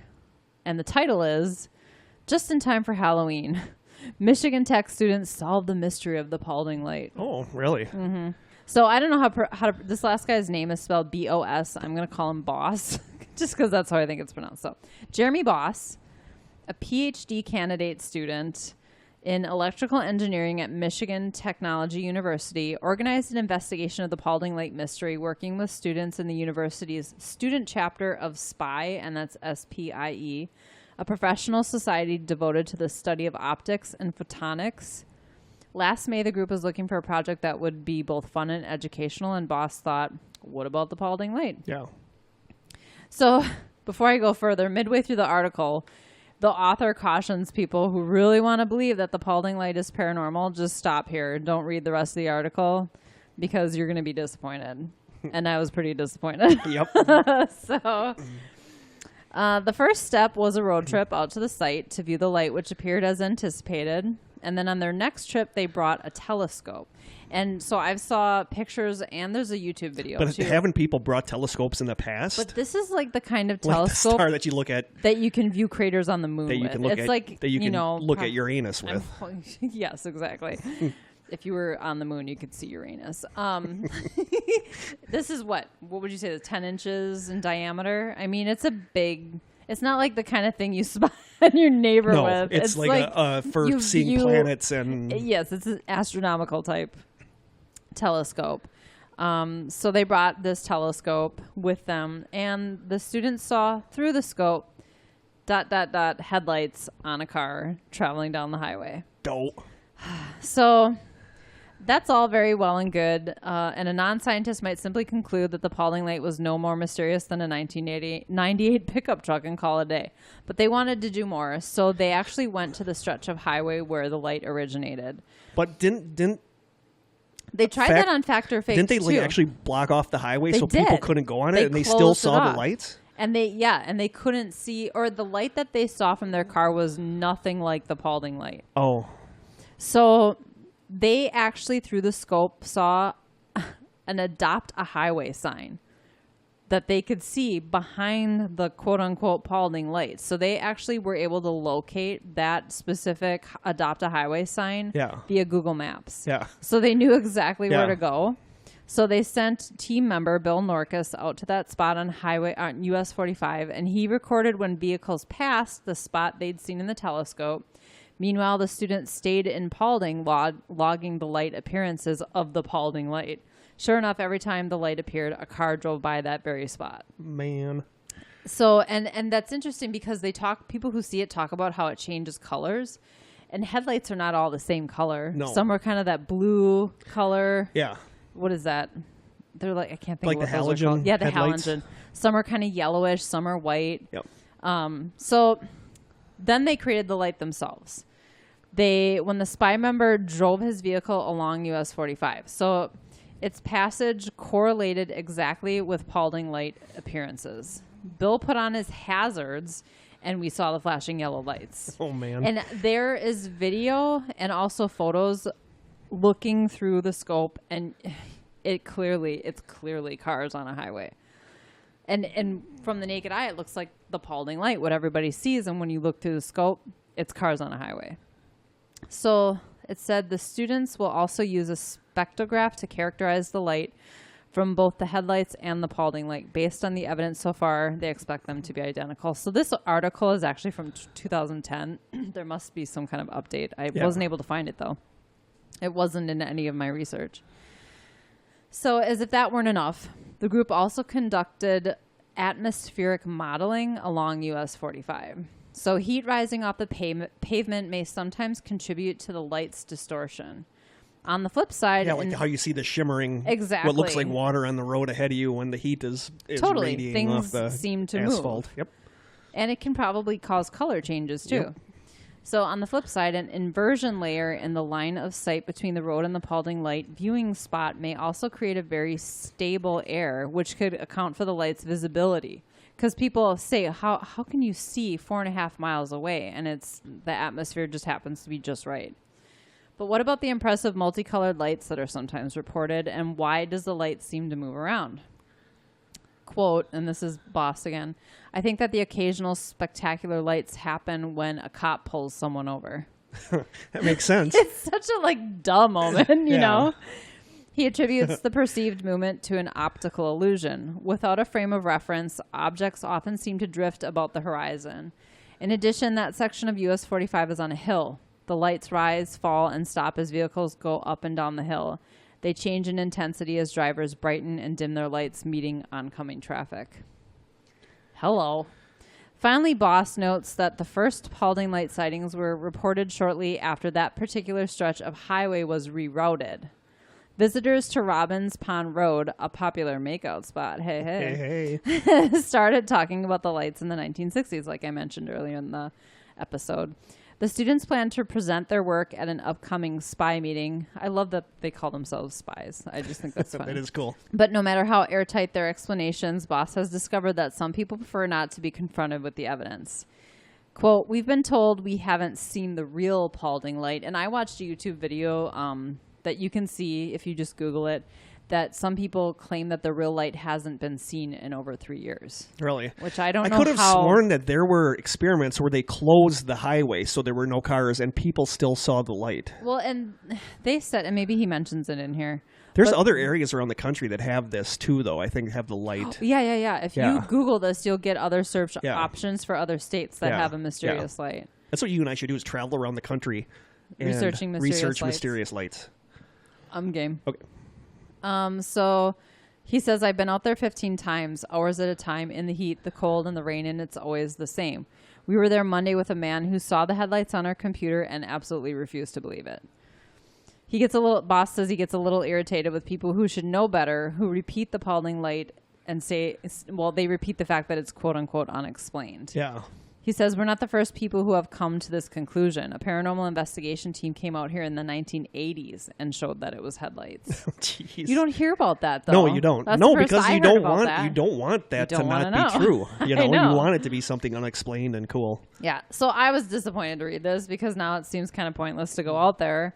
[SPEAKER 2] and the title is, "Just in Time for Halloween. Michigan Tech students solve the mystery of the Paulding Light."
[SPEAKER 1] Oh, really?
[SPEAKER 2] Mm-hmm. So I don't know how to, this last guy's name is spelled B-O-S. I'm going to call him Boss, just because that's how I think it's pronounced. So Jeremy Boss, a PhD candidate student in electrical engineering at Michigan Technology University, organized an investigation of the Paulding Light mystery, working with students in the university's student chapter of SPIE, and that's SPIE, a professional society devoted to the study of optics and photonics. Last May, the group was looking for a project that would be both fun and educational, and Boss thought, what about the Paulding Light?
[SPEAKER 1] Yeah.
[SPEAKER 2] So before I go further, midway through the article, the author cautions people who really want to believe that the Paulding Light is paranormal, just stop here. Don't read the rest of the article because you're going to be disappointed. And I was pretty disappointed.
[SPEAKER 1] Yep.
[SPEAKER 2] So the first step was a road trip out to the site to view the light, which appeared as anticipated. And then on their next trip, they brought a telescope. And so I saw pictures, and there's a YouTube video
[SPEAKER 1] But
[SPEAKER 2] too.
[SPEAKER 1] haven't people brought telescopes in the past?
[SPEAKER 2] But this is like the kind of
[SPEAKER 1] like
[SPEAKER 2] telescope
[SPEAKER 1] the star that you look at,
[SPEAKER 2] that you can view craters on the moon
[SPEAKER 1] that you
[SPEAKER 2] with.
[SPEAKER 1] can look
[SPEAKER 2] It's
[SPEAKER 1] at,
[SPEAKER 2] like,
[SPEAKER 1] that you can look at Uranus with.
[SPEAKER 2] Yes, exactly. If you were on the moon, you could see Uranus. This is what would you say, 10 inches in diameter? I mean, it's a big... It's not like the kind of thing you spot your neighbor with.
[SPEAKER 1] It's like for seeing planets and...
[SPEAKER 2] Yes, it's an astronomical type telescope. So they brought this telescope with them, and the students saw through the scope ... headlights on a car traveling down the highway.
[SPEAKER 1] Dope.
[SPEAKER 2] So that's all very well and good, and a non-scientist might simply conclude that the Paulding Light was no more mysterious than a 1998 pickup truck and call it a day. But they wanted to do more, so they actually went to the stretch of highway where the light originated.
[SPEAKER 1] But didn't
[SPEAKER 2] they tried that on Fact or Fake?
[SPEAKER 1] Didn't they
[SPEAKER 2] too.
[SPEAKER 1] Actually block off the highway
[SPEAKER 2] They
[SPEAKER 1] so
[SPEAKER 2] did.
[SPEAKER 1] people couldn't go on it,
[SPEAKER 2] They
[SPEAKER 1] and they still
[SPEAKER 2] closed it
[SPEAKER 1] saw the
[SPEAKER 2] off.
[SPEAKER 1] lights?
[SPEAKER 2] And they couldn't see, or the light that they saw from their car was nothing like the Paulding Light.
[SPEAKER 1] Oh.
[SPEAKER 2] So they actually, through the scope, saw an Adopt a Highway sign that they could see behind the quote-unquote Paulding Light. So they actually were able to locate that specific Adopt a Highway sign via Google Maps.
[SPEAKER 1] Yeah.
[SPEAKER 2] So they knew exactly where to go. So they sent team member Bill Norcus out to that spot on US 45, and he recorded when vehicles passed the spot they'd seen in the telescope. Meanwhile, the students stayed in Paulding, logging the light appearances of the Paulding Light. Sure enough, every time the light appeared, a car drove by that very spot.
[SPEAKER 1] Man.
[SPEAKER 2] So, and that's interesting because people who see it talk about how it changes colors, and headlights are not all the same color.
[SPEAKER 1] No.
[SPEAKER 2] Some are kind of that blue color.
[SPEAKER 1] Yeah.
[SPEAKER 2] What is that? they're like, I can't think
[SPEAKER 1] like
[SPEAKER 2] of what
[SPEAKER 1] the
[SPEAKER 2] those are called.
[SPEAKER 1] halogen.
[SPEAKER 2] Yeah, the
[SPEAKER 1] headlights.
[SPEAKER 2] halogen. Some are kind of yellowish, some are white.
[SPEAKER 1] Yep.
[SPEAKER 2] So then they created the light themselves. When the spy member drove his vehicle along US 45. So its passage correlated exactly with Paulding light appearances. Bill put on his hazards, and we saw the flashing yellow lights.
[SPEAKER 1] Oh, man.
[SPEAKER 2] And there is video and also photos looking through the scope, and it's clearly cars on a highway. And from the naked eye, it looks like the Paulding light, what everybody sees. And when you look through the scope, it's cars on a highway. So it said the students will also use a spectrograph to characterize the light from both the headlights and the Paulding light. Based on the evidence so far, they expect them to be identical. So this article is actually from 2010. There must be some kind of update. I wasn't able to find it, though. It wasn't in any of my research. So as if that weren't enough, the group also conducted atmospheric modeling along US 45. So heat rising off the pavement may sometimes contribute to the light's distortion. On the flip side...
[SPEAKER 1] Yeah, like how you see the shimmering...
[SPEAKER 2] Exactly.
[SPEAKER 1] What looks like water on the road ahead of you when the heat is
[SPEAKER 2] totally.
[SPEAKER 1] radiating off the
[SPEAKER 2] seem to
[SPEAKER 1] asphalt.
[SPEAKER 2] Move.
[SPEAKER 1] Yep.
[SPEAKER 2] And it can probably cause color changes, too.
[SPEAKER 1] Yep.
[SPEAKER 2] So on the flip side, an inversion layer in the line of sight between the road and the Paulding light viewing spot may also create a very stable air, which could account for the light's visibility. Because people say, how can you see 4.5 miles away? And the atmosphere just happens to be just right. But what about the impressive multicolored lights that are sometimes reported? And why does the light seem to move around? Quote, and this is Boss again, I think that the occasional spectacular lights happen when a cop pulls someone over.
[SPEAKER 1] That makes sense.
[SPEAKER 2] It's such a dumb moment, you know? He attributes the perceived movement to an optical illusion. Without a frame of reference, objects often seem to drift about the horizon. In addition, that section of US 45 is on a hill. The lights rise, fall, and stop as vehicles go up and down the hill. They change in intensity as drivers brighten and dim their lights, meeting oncoming traffic. Hello. Finally, Boss notes that the first Paulding light sightings were reported shortly after that particular stretch of highway was rerouted. Visitors to Robbins Pond Road, a popular makeout spot, hey, started talking about the lights in the 1960s, like I mentioned earlier in the episode. The students plan to present their work at an upcoming spy meeting. I love that they call themselves spies. I just think that's fun.
[SPEAKER 1] That is cool.
[SPEAKER 2] But no matter how airtight their explanations, Boss has discovered that some people prefer not to be confronted with the evidence. Quote, we've been told we haven't seen the real Paulding light. And I watched a YouTube video that you can see if you just Google it, that some people claim that the real light hasn't been seen in over 3 years.
[SPEAKER 1] Really?
[SPEAKER 2] Which I don't know
[SPEAKER 1] I could have sworn that there were experiments where they closed the highway so there were no cars and people still saw the light.
[SPEAKER 2] Well, and they said, and maybe he mentions it in here.
[SPEAKER 1] There's other areas around the country that have this too, though. I think have the light.
[SPEAKER 2] Yeah. If you Google this, you'll get other search options for other states that have a mysterious light.
[SPEAKER 1] That's what you and I should do, is travel around the country and
[SPEAKER 2] research
[SPEAKER 1] mysterious lights.
[SPEAKER 2] I'm game.
[SPEAKER 1] Okay.
[SPEAKER 2] So he says, I've been out there 15 times, hours at a time, in the heat, the cold, and the rain, and it's always the same. We were there Monday with a man who saw the headlights on our computer and absolutely refused to believe it. Boss says he gets a little irritated with people who should know better, who repeat the Paulding light and say, well, they repeat the fact that it's quote unquote unexplained.
[SPEAKER 1] Yeah.
[SPEAKER 2] He says, we're not the first people who have come to this conclusion. A paranormal investigation team came out here in the 1980s and showed that it was headlights.
[SPEAKER 1] Jeez.
[SPEAKER 2] You don't hear about that, though.
[SPEAKER 1] No, you don't.
[SPEAKER 2] That's
[SPEAKER 1] no,
[SPEAKER 2] because
[SPEAKER 1] you don't want that to not be true. You know, you want it to be something unexplained and cool.
[SPEAKER 2] Yeah. So I was disappointed to read this because now it seems kind of pointless to go out there.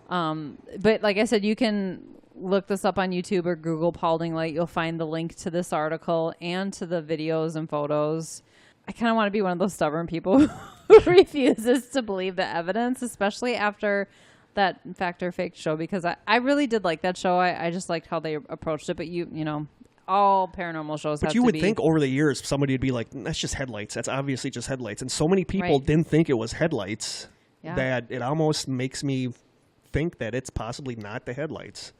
[SPEAKER 2] But like I said, you can look this up on YouTube or Google Paulding light. You'll find the link to this article and to the videos and photos. I kind of want to be one of those stubborn people who refuses to believe the evidence, especially after that Fact or Fake show, because I really did like that show. I just liked how they approached it. But you know, all paranormal shows have to be... But
[SPEAKER 1] you would think over the years somebody would be like, that's just headlights. That's obviously just headlights. And so many people didn't think it was headlights that it almost makes me think that it's possibly not the headlights.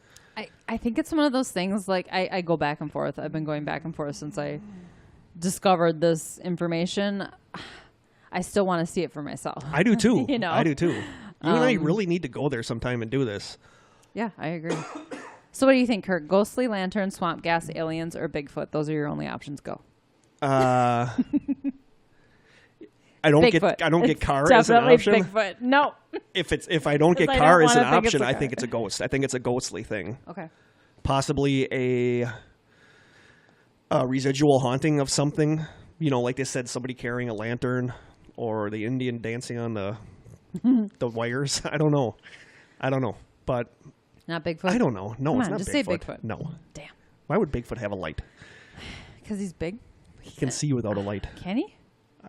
[SPEAKER 2] I think it's one of those things, like I go back and forth. I've been going back and forth since I discovered this information. I still want to see it for myself.
[SPEAKER 1] I do too.
[SPEAKER 2] You know?
[SPEAKER 1] I do too. You and I really need to go there sometime and do this.
[SPEAKER 2] Yeah, I agree. So what do you think, Kurt? Ghostly lantern, swamp gas, aliens, or Bigfoot? Those are your only options. Go.
[SPEAKER 1] I don't get car as an option.
[SPEAKER 2] Definitely Bigfoot. No.
[SPEAKER 1] If I don't get car as an option, I think it's a ghost. I think it's a ghostly thing.
[SPEAKER 2] Okay.
[SPEAKER 1] Possibly a residual haunting of something. You know, like they said, somebody carrying a lantern or the Indian dancing on the wires. I don't know. But
[SPEAKER 2] not Bigfoot.
[SPEAKER 1] I don't know. No,
[SPEAKER 2] Come
[SPEAKER 1] it's
[SPEAKER 2] on,
[SPEAKER 1] not
[SPEAKER 2] just
[SPEAKER 1] Bigfoot.
[SPEAKER 2] Say Bigfoot.
[SPEAKER 1] No.
[SPEAKER 2] Damn.
[SPEAKER 1] Why would Bigfoot have a light?
[SPEAKER 2] Because he's big.
[SPEAKER 1] He can see without a light.
[SPEAKER 2] Can he?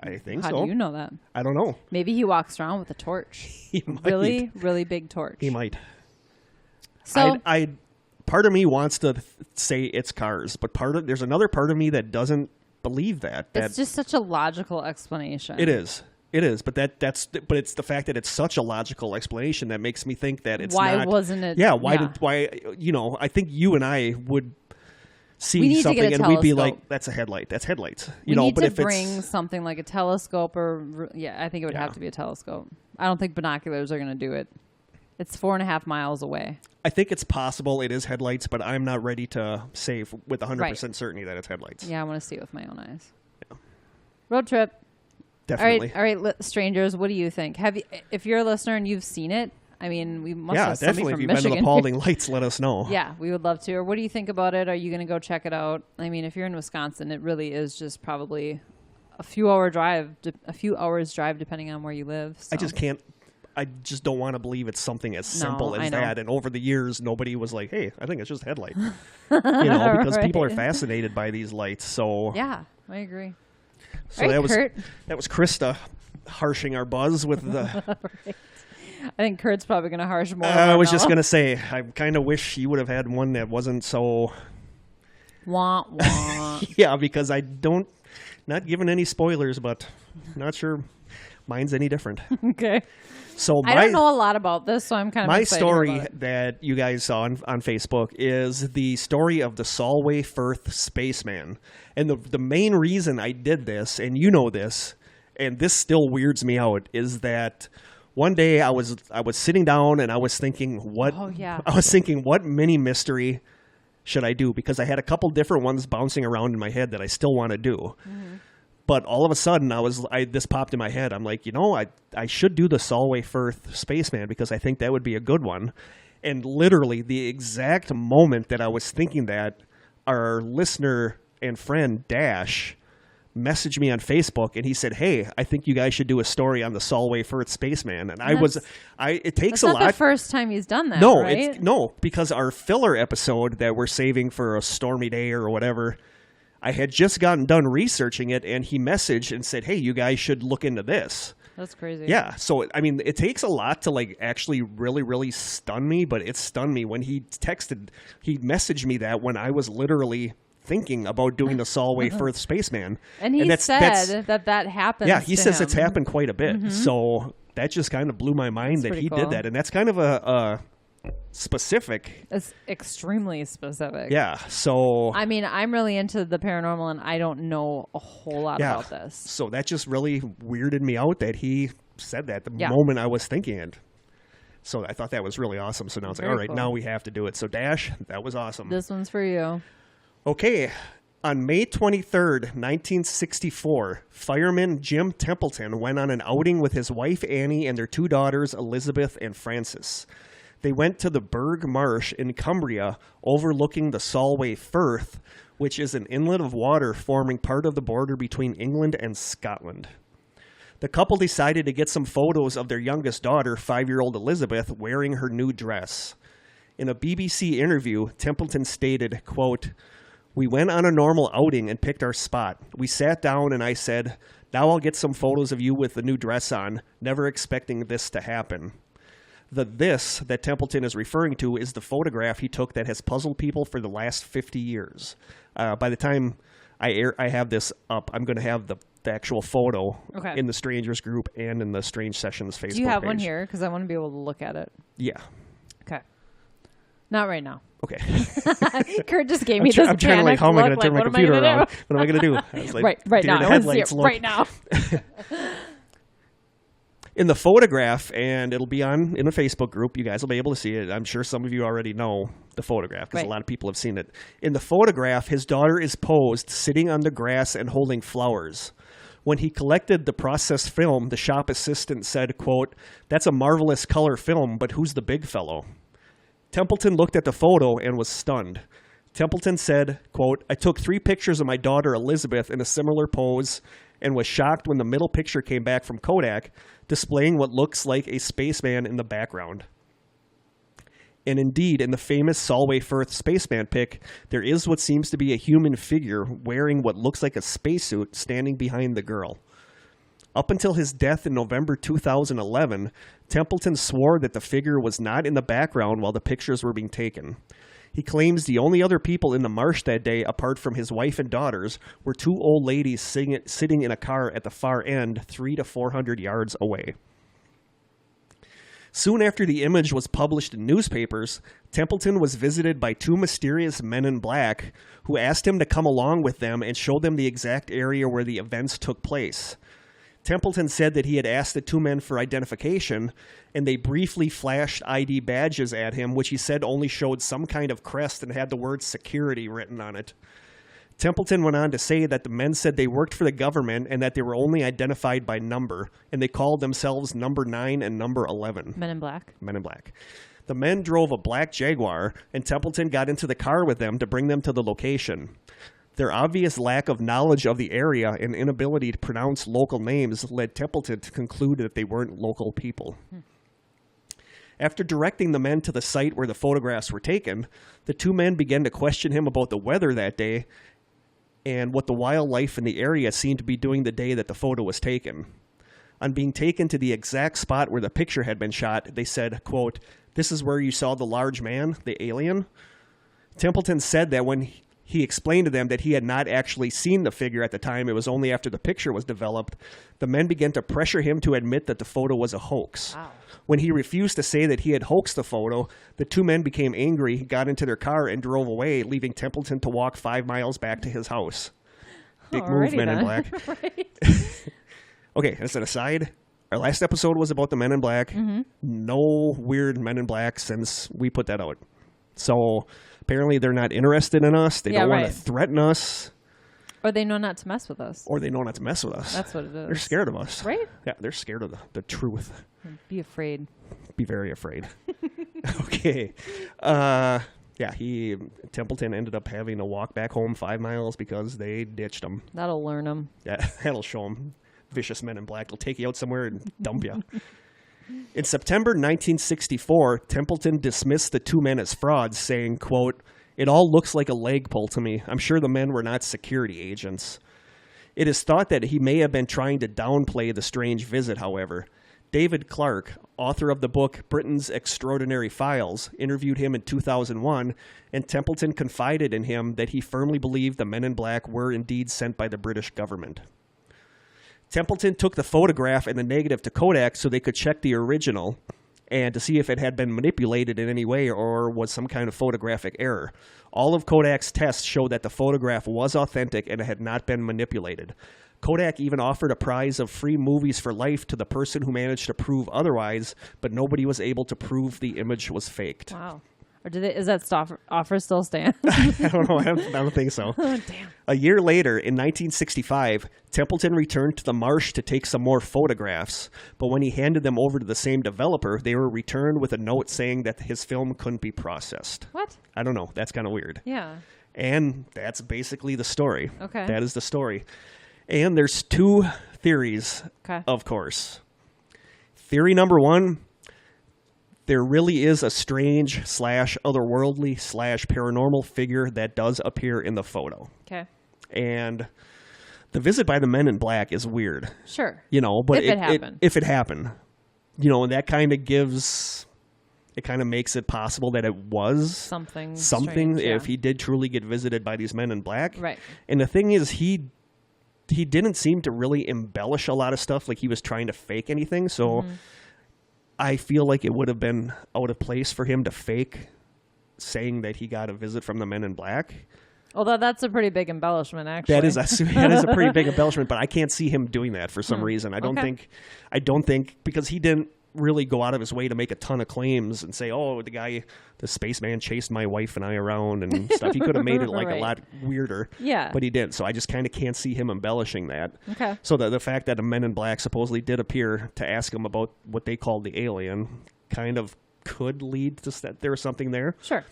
[SPEAKER 1] I think so.
[SPEAKER 2] How do you know that?
[SPEAKER 1] I don't know.
[SPEAKER 2] Maybe he walks around with a torch.
[SPEAKER 1] He might.
[SPEAKER 2] Really, really big torch.
[SPEAKER 1] He might.
[SPEAKER 2] So
[SPEAKER 1] part of me wants to say it's cars, but there's another part of me that doesn't believe that.
[SPEAKER 2] It's just such a logical explanation.
[SPEAKER 1] It is, but it's the fact that it's such a logical explanation that makes me think that it's
[SPEAKER 2] why
[SPEAKER 1] not.
[SPEAKER 2] Wasn't it?
[SPEAKER 1] Yeah, why I think you and I would see something and we'd be like, that's a headlight. That's headlights.
[SPEAKER 2] We need to bring something like a telescope I think it would have to be a telescope. I don't think binoculars are going to do it. It's 4.5 miles away.
[SPEAKER 1] I think it's possible it is headlights, but I'm not ready to say with 100% certainty that it's headlights.
[SPEAKER 2] Yeah, I want to see it with my own eyes. Yeah. Road trip.
[SPEAKER 1] Definitely.
[SPEAKER 2] All right, strangers, what do you think? If you're a listener and you've seen it, I mean, we must have somebody
[SPEAKER 1] definitely.
[SPEAKER 2] from
[SPEAKER 1] If you've
[SPEAKER 2] Michigan.
[SPEAKER 1] been to the Paulding Lights, let us know.
[SPEAKER 2] Yeah, we would love to. Or what do you think about it? Are you going to go check it out? I mean, if you're in Wisconsin, it really is just probably a few hours drive, depending on where you live. So.
[SPEAKER 1] I just don't want to believe it's something as simple as that. And over the years, nobody was like, hey, I think it's just headlight. Because people are fascinated by these lights. So
[SPEAKER 2] yeah, I agree.
[SPEAKER 1] So that was Krista harshing our buzz with the...
[SPEAKER 2] Right. I think Kurt's probably going to harsh more.
[SPEAKER 1] I was just going to say, I kind of wish you would have had one that wasn't so...
[SPEAKER 2] Wah, wah.
[SPEAKER 1] Yeah, because not giving any spoilers, but not sure mine's any different.
[SPEAKER 2] Okay.
[SPEAKER 1] So
[SPEAKER 2] I don't know a lot about this, so I'm kind of excited
[SPEAKER 1] story
[SPEAKER 2] about it.
[SPEAKER 1] that you guys saw on Facebook is the story of the Solway Firth Spaceman. And the main reason I did this, and you know this, and this still weirds me out, is that one day I was sitting down and I was thinking what mini mystery should I do? Because I had a couple different ones bouncing around in my head that I still want to do. Mm-hmm. But all of a sudden, this popped in my head. I'm like, I should do the Solway Firth Spaceman because I think that would be a good one. And literally, the exact moment that I was thinking that, our listener and friend Dash messaged me on Facebook, and he said, "Hey, I think you guys should do a story on the Solway Firth Spaceman." And it takes a lot.
[SPEAKER 2] That's not the first time he's done that.
[SPEAKER 1] No,
[SPEAKER 2] right?
[SPEAKER 1] Because our filler episode that we're saving for a stormy day or whatever. I had just gotten done researching it, and he messaged and said, hey, you guys should look into this.
[SPEAKER 2] That's crazy.
[SPEAKER 1] Yeah. So, I mean, it takes a lot to, actually really, really stun me, but it stunned me when he messaged me that when I was literally thinking about doing the Solway Firth Spaceman.
[SPEAKER 2] And he said that happens.
[SPEAKER 1] Yeah, he says it's happened quite a bit. Mm-hmm. So that just kind of blew my mind that he did that. And that's kind of a specific.
[SPEAKER 2] It's extremely specific.
[SPEAKER 1] Yeah. So
[SPEAKER 2] I mean, I'm really into the paranormal and I don't know a whole lot about this.
[SPEAKER 1] So that just really weirded me out that he said that the moment I was thinking it. So I thought that was really awesome. So now it's like, all right, now we have to do it. So Dash, that was awesome.
[SPEAKER 2] This one's for you.
[SPEAKER 1] Okay. On May 23rd, 1964, fireman Jim Templeton went on an outing with his wife Annie and their two daughters Elizabeth and Frances. They went to the Berg Marsh in Cumbria, overlooking the Solway Firth, which is an inlet of water forming part of the border between England and Scotland. The couple decided to get some photos of their youngest daughter, 5-year-old Elizabeth, wearing her new dress. In a BBC interview, Templeton stated, quote, "We went on a normal outing and picked our spot. We sat down and I said, now I'll get some photos of you with the new dress on, never expecting this to happen." The "this" that Templeton is referring to is the photograph he took that has puzzled people for the last 50 years. By the time I have this up, I'm going to have the actual photo in the Strangers group and in the Strange Sessions Facebook page.
[SPEAKER 2] Do you have one here? Because I want to be able to look at it.
[SPEAKER 1] Yeah.
[SPEAKER 2] Okay. Not right now.
[SPEAKER 1] Okay.
[SPEAKER 2] Kurt just gave me this
[SPEAKER 1] I'm trying to like, how am I going to turn my computer around? What am I going to do? I was like,
[SPEAKER 2] right now. I want to see it right now.
[SPEAKER 1] In the photograph, and it'll be in a Facebook group, you guys will be able to see it. I'm sure some of you already know the photograph because a lot of people have seen it. In the photograph, his daughter is posed sitting on the grass and holding flowers. When he collected the processed film, the shop assistant said, quote, "That's a marvelous color film, but who's the big fellow?" Templeton looked at the photo and was stunned. Templeton said, quote, "I took 3 pictures of my daughter Elizabeth in a similar pose and was shocked when the middle picture came back from Kodak, displaying what looks like a spaceman in the background." And indeed, in the famous Solway Firth Spaceman pic, there is what seems to be a human figure wearing what looks like a spacesuit standing behind the girl. Up until his death in November 2011, Templeton swore that the figure was not in the background while the pictures were being taken. He claims the only other people in the marsh that day, apart from his wife and daughters, were 2 old ladies sitting in a car at the far end, 300 to 400 yards away. Soon after the image was published in newspapers, Templeton was visited by 2 mysterious men in black who asked him to come along with them and show them the exact area where the events took place. Templeton said that he had asked the 2 men for identification, and they briefly flashed ID badges at him, which he said only showed some kind of crest and had the word security written on it. Templeton went on to say that the men said they worked for the government and that they were only identified by number, and they called themselves Number 9 and Number 11.
[SPEAKER 2] Men in Black.
[SPEAKER 1] Men in Black. The men drove a black Jaguar, and Templeton got into the car with them to bring them to the location. Their obvious lack of knowledge of the area and inability to pronounce local names led Templeton to conclude that they weren't local people. After directing the men to the site where the photographs were taken, the 2 men began to question him about the weather that day and what the wildlife in the area seemed to be doing the day that the photo was taken. On being taken to the exact spot where the picture had been shot, they said, quote, "This is where you saw the large man, the alien?" Templeton said that when he explained to them that he had not actually seen the figure at the time, it was only after the picture was developed, the men began to pressure him to admit that the photo was a hoax.
[SPEAKER 2] Wow.
[SPEAKER 1] When he refused to say that he had hoaxed the photo, the 2 men became angry, got into their car, and drove away, leaving Templeton to walk 5 miles back to his house. Big move, Men in Black.
[SPEAKER 2] Right.
[SPEAKER 1] Okay, as an aside, our last episode was about the Men in Black. Mm-hmm. No weird Men in Black since we put that out. So apparently they're not interested in us. They don't want to threaten us.
[SPEAKER 2] Or they know not to mess with us.
[SPEAKER 1] That's what it is. They're scared of us.
[SPEAKER 2] Right?
[SPEAKER 1] Yeah, they're scared of the truth.
[SPEAKER 2] Be afraid.
[SPEAKER 1] Be very afraid. Okay. Templeton ended up having to walk back home 5 miles because they ditched him.
[SPEAKER 2] That'll learn him.
[SPEAKER 1] Yeah, that'll show him. Vicious Men in Black. They'll take you out somewhere and dump you. In September 1964, Templeton dismissed the 2 men as frauds, saying, quote, "It all looks like a leg pull to me. I'm sure the men were not security agents." It is thought that he may have been trying to downplay the strange visit, however. David Clark, author of the book Britain's Extraordinary Files, interviewed him in 2001, and Templeton confided in him that he firmly believed the Men in Black were indeed sent by the British government. Templeton took the photograph and the negative to Kodak so they could check the original and to see if it had been manipulated in any way or was some kind of photographic error. All of Kodak's tests showed that the photograph was authentic and it had not been manipulated. Kodak even offered a prize of free movies for life to the person who managed to prove otherwise, but nobody was able to prove the image was faked.
[SPEAKER 2] Wow. Or is that offer still stand?
[SPEAKER 1] I don't know. I don't think so.
[SPEAKER 2] Oh, damn.
[SPEAKER 1] A year later, in 1965, Templeton returned to the marsh to take some more photographs, but when he handed them over to the same developer, they were returned with a note saying that his film couldn't be processed.
[SPEAKER 2] What?
[SPEAKER 1] I don't know. That's kind of weird.
[SPEAKER 2] Yeah.
[SPEAKER 1] And that's basically the story.
[SPEAKER 2] Okay.
[SPEAKER 1] That is the story. And there's 2 theories, of course. Theory number 1, there really is a strange / otherworldly / paranormal figure that does appear in the photo.
[SPEAKER 2] Okay.
[SPEAKER 1] And the visit by the Men in Black is weird.
[SPEAKER 2] Sure.
[SPEAKER 1] But
[SPEAKER 2] if it happened.
[SPEAKER 1] And that kind of makes it possible that it was
[SPEAKER 2] something
[SPEAKER 1] strange,
[SPEAKER 2] if
[SPEAKER 1] he did truly get visited by these Men in Black.
[SPEAKER 2] Right.
[SPEAKER 1] And the thing is, he didn't seem to really embellish a lot of stuff, like he was trying to fake anything. So I feel like it would have been out of place for him to fake saying that he got a visit from the Men in Black.
[SPEAKER 2] Although that's a pretty big embellishment, actually.
[SPEAKER 1] That is a pretty big embellishment, but I can't see him doing that for some reason. I don't think because he didn't really go out of his way to make a ton of claims and say, oh, the spaceman chased my wife and I around and stuff. He could have made it like a lot weirder.
[SPEAKER 2] Yeah.
[SPEAKER 1] But he didn't. So I just kind of can't see him embellishing that.
[SPEAKER 2] Okay.
[SPEAKER 1] So the fact that a Men in Black supposedly did appear to ask him about what they called the alien kind of could lead to that there was something there.
[SPEAKER 2] Sure.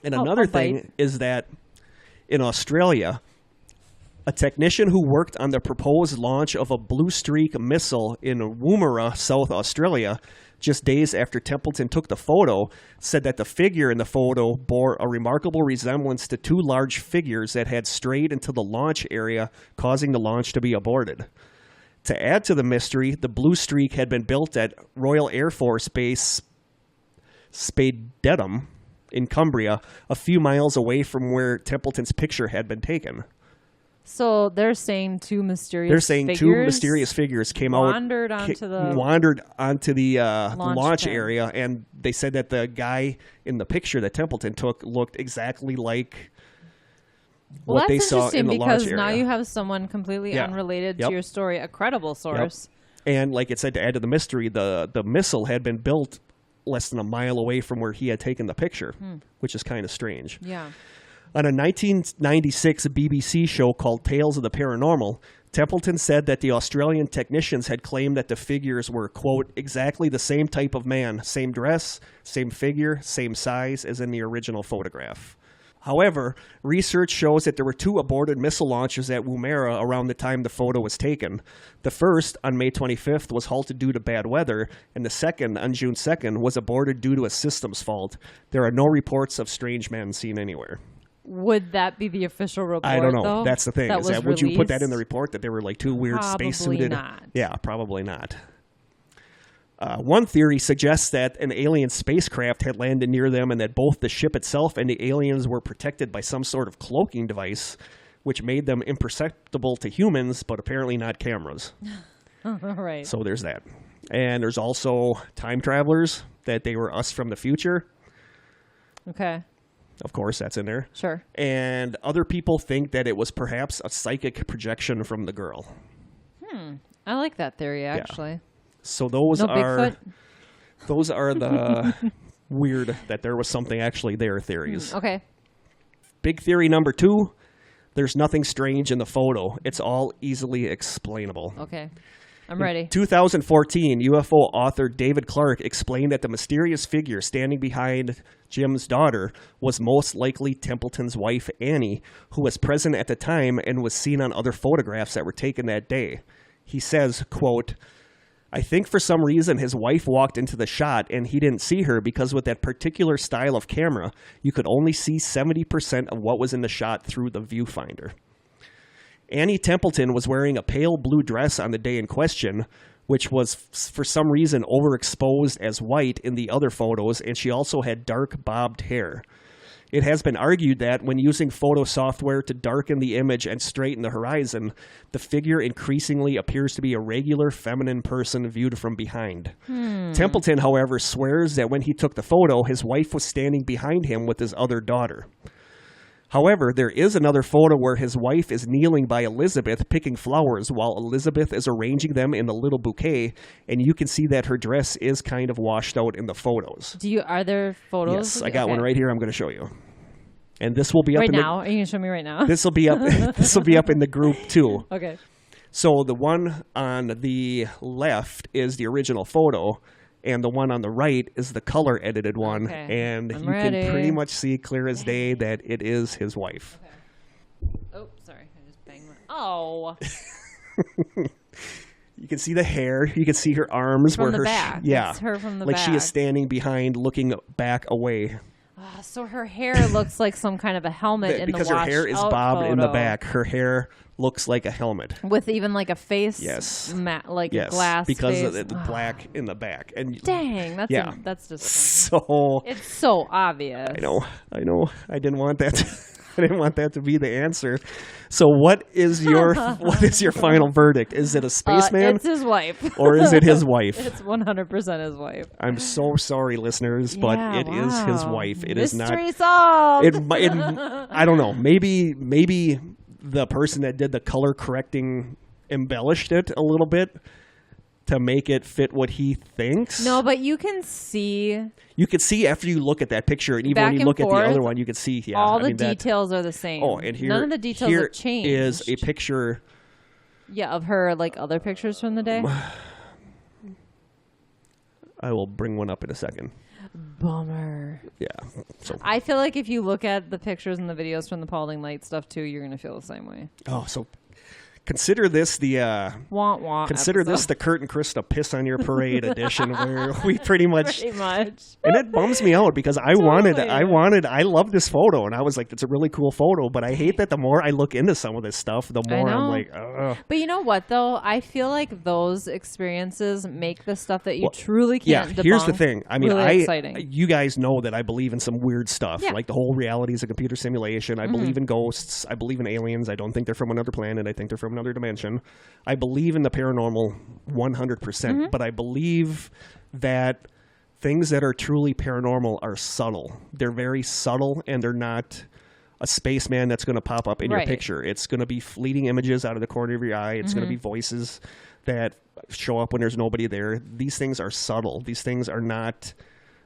[SPEAKER 1] And another thing is that in Australia, a technician who worked on the proposed launch of a Blue Streak missile in Woomera, South Australia, just days after Templeton took the photo, said that the figure in the photo bore a remarkable resemblance to two large figures that had strayed into the launch area, causing the launch to be aborted. To add to the mystery, the Blue Streak had been built at Royal Air Force Base Spadeddum in Cumbria, a few miles away from where Templeton's picture had been taken.
[SPEAKER 2] So they're saying two mysterious
[SPEAKER 1] figures came
[SPEAKER 2] wandered
[SPEAKER 1] onto the launch area, and they said that the guy in the picture that Templeton took looked exactly like what they saw in the launch area.
[SPEAKER 2] Because now you have someone completely unrelated to your story, a credible source.
[SPEAKER 1] Yep. And like it said, to add to the mystery, the missile had been built less than a mile away from where he had taken the picture, which is kind of strange.
[SPEAKER 2] Yeah.
[SPEAKER 1] On a 1996 BBC show called Tales of the Paranormal, Templeton said that the Australian technicians had claimed that the figures were, quote, exactly the same type of man, same dress, same figure, same size as in the original photograph. However, research shows that there were two aborted missile launches at Woomera around the time the photo was taken. The first, on May 25th, was halted due to bad weather, and the second, on June 2nd, was aborted due to a systems fault. There are no reports of strange men seen anywhere.
[SPEAKER 2] Would that be the official report,
[SPEAKER 1] I don't know.
[SPEAKER 2] though?
[SPEAKER 1] That's the thing. Would you put that in the report, that they were like two weird spacesuited?
[SPEAKER 2] Probably not.
[SPEAKER 1] Yeah, probably not. One theory suggests that an alien spacecraft had landed near them and that both the ship itself and the aliens were protected by some sort of cloaking device, which made them imperceptible to humans, but apparently not cameras.
[SPEAKER 2] Right.
[SPEAKER 1] So there's that. And there's also time travelers, that they were us from the future.
[SPEAKER 2] Okay.
[SPEAKER 1] Of course, that's in there.
[SPEAKER 2] Sure.
[SPEAKER 1] And other people think that it was perhaps a psychic projection from the girl.
[SPEAKER 2] I like that theory, actually.
[SPEAKER 1] Yeah. So those are the weird that there was something actually there theories.
[SPEAKER 2] Okay. Big
[SPEAKER 1] theory number 2, there's nothing strange in the photo. It's all easily explainable.
[SPEAKER 2] Okay. I'm ready.
[SPEAKER 1] In 2014, UFO author David Clark explained that the mysterious figure standing behind Jim's daughter was most likely Templeton's wife, Annie, who was present at the time and was seen on other photographs that were taken that day. He says, quote, I think for some reason his wife walked into the shot and he didn't see her because with that particular style of camera, you could only see 70% of what was in the shot through the viewfinder. Annie Templeton was wearing a pale blue dress on the day in question, which was for some reason overexposed as white in the other photos, and she also had dark bobbed hair. It has been argued that when using photo software to darken the image and straighten the horizon, the figure increasingly appears to be a regular feminine person viewed from behind. Templeton, however, swears that when he took the photo, his wife was standing behind him with his other daughter. However, there is another photo where his wife is kneeling by Elizabeth picking flowers while Elizabeth is arranging them in the little bouquet, and you can see that her dress is kind of washed out in the photos.
[SPEAKER 2] Are there photos?
[SPEAKER 1] Yes, I got one right here I'm going to show you. And this will be up
[SPEAKER 2] right now. Are you going to show me right now?
[SPEAKER 1] This will be up in the group too.
[SPEAKER 2] Okay.
[SPEAKER 1] So the one on the left is the original photo, and the one on the right is the color edited one.
[SPEAKER 2] Okay.
[SPEAKER 1] And
[SPEAKER 2] I'm
[SPEAKER 1] you
[SPEAKER 2] ready.
[SPEAKER 1] can pretty much see clear as day that it is his wife.
[SPEAKER 2] Okay. Oh, sorry. I just banged my... Oh.
[SPEAKER 1] You can see the hair. You can see her arms.
[SPEAKER 2] From
[SPEAKER 1] where
[SPEAKER 2] the
[SPEAKER 1] her
[SPEAKER 2] back.
[SPEAKER 1] Yeah.
[SPEAKER 2] It's her from the
[SPEAKER 1] like
[SPEAKER 2] back.
[SPEAKER 1] She is standing behind, looking back away.
[SPEAKER 2] So her hair looks like some kind of a helmet in the
[SPEAKER 1] because her hair is bobbed
[SPEAKER 2] photo.
[SPEAKER 1] in the back. Her hair looks like a helmet
[SPEAKER 2] with even like a face.
[SPEAKER 1] Yes.
[SPEAKER 2] A glass.
[SPEAKER 1] Because
[SPEAKER 2] face.
[SPEAKER 1] of the black in the back. And
[SPEAKER 2] dang, that's disappointing.
[SPEAKER 1] So
[SPEAKER 2] it's so obvious.
[SPEAKER 1] I know. I didn't want that. didn't want that to be the answer. So what is your final verdict? Is it a spaceman?
[SPEAKER 2] It's his wife.
[SPEAKER 1] Or is it his wife?
[SPEAKER 2] It's 100% his wife.
[SPEAKER 1] I'm so sorry, listeners, but it is his wife. It is not.
[SPEAKER 2] Mystery solved.
[SPEAKER 1] I don't know. Maybe the person that did the color correcting embellished it a little bit to make it fit what he thinks.
[SPEAKER 2] No, but you can see.
[SPEAKER 1] You could see after you look at that picture, and even when you look at the other one, you could see. Yeah,
[SPEAKER 2] all the details are the same.
[SPEAKER 1] Oh, and
[SPEAKER 2] none of the details have changed.
[SPEAKER 1] Here is a picture.
[SPEAKER 2] Yeah, of her other pictures from the day.
[SPEAKER 1] I will bring one up in a second.
[SPEAKER 2] Bummer.
[SPEAKER 1] Yeah. So
[SPEAKER 2] I feel like if you look at the pictures and the videos from the Paulding Lights stuff too, you're gonna feel the same way.
[SPEAKER 1] Oh, so. Consider this the
[SPEAKER 2] consider
[SPEAKER 1] episode. This the Kurt and Krista piss on your parade edition, where we pretty much,
[SPEAKER 2] and
[SPEAKER 1] it bums me out because I love this photo, and I was like, it's a really cool photo, but I hate that the more I look into some of this stuff, the more I'm like, ugh.
[SPEAKER 2] But you know what though? I feel like those experiences make the stuff that you truly can't debunk.
[SPEAKER 1] Here's the thing. I mean,
[SPEAKER 2] really exciting.
[SPEAKER 1] You guys know that I believe in some weird stuff, like the whole reality is a computer simulation. I believe in ghosts. I believe in aliens. I don't think they're from another planet. I think they're from another dimension. I believe in the paranormal 100%, but I believe that things that are truly paranormal are subtle. They're very subtle, and they're not a spaceman that's going to pop up in your picture. It's going to be fleeting images out of the corner of your eye. It's going to be voices that show up when there's nobody there. These things are subtle. These things are not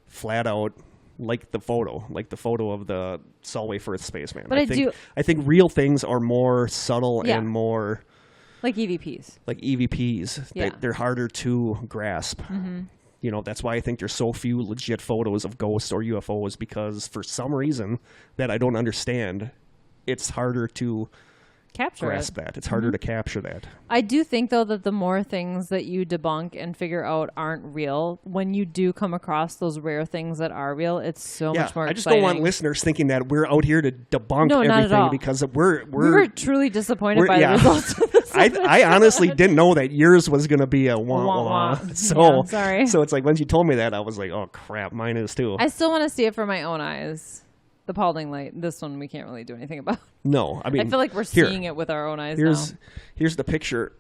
[SPEAKER 1] flat out like the photo of the Solway Firth Spaceman.
[SPEAKER 2] But
[SPEAKER 1] I think real things are more subtle and more
[SPEAKER 2] like EVPs.
[SPEAKER 1] Yeah. They're harder to grasp. You know, that's why I think there's so few legit photos of ghosts or UFOs, because for some reason that I don't understand, it's harder to grasp that. It's harder to capture that.
[SPEAKER 2] I do think, though, that the more things that you debunk and figure out aren't real, when you do come across those rare things that are real, it's so much more exciting.
[SPEAKER 1] I just don't want listeners thinking that we're out here to debunk everything, because we
[SPEAKER 2] were truly disappointed by the results of this.
[SPEAKER 1] I honestly didn't know that yours was going to be a wah-wah. So,
[SPEAKER 2] sorry.
[SPEAKER 1] So it's like, once you told me that, I was like, oh, crap, mine is too.
[SPEAKER 2] I still want to see it for my own eyes. The Paulding Light. This one we can't really do anything about.
[SPEAKER 1] No, I mean,
[SPEAKER 2] I feel like we're seeing it with our own eyes now.
[SPEAKER 1] Here's the picture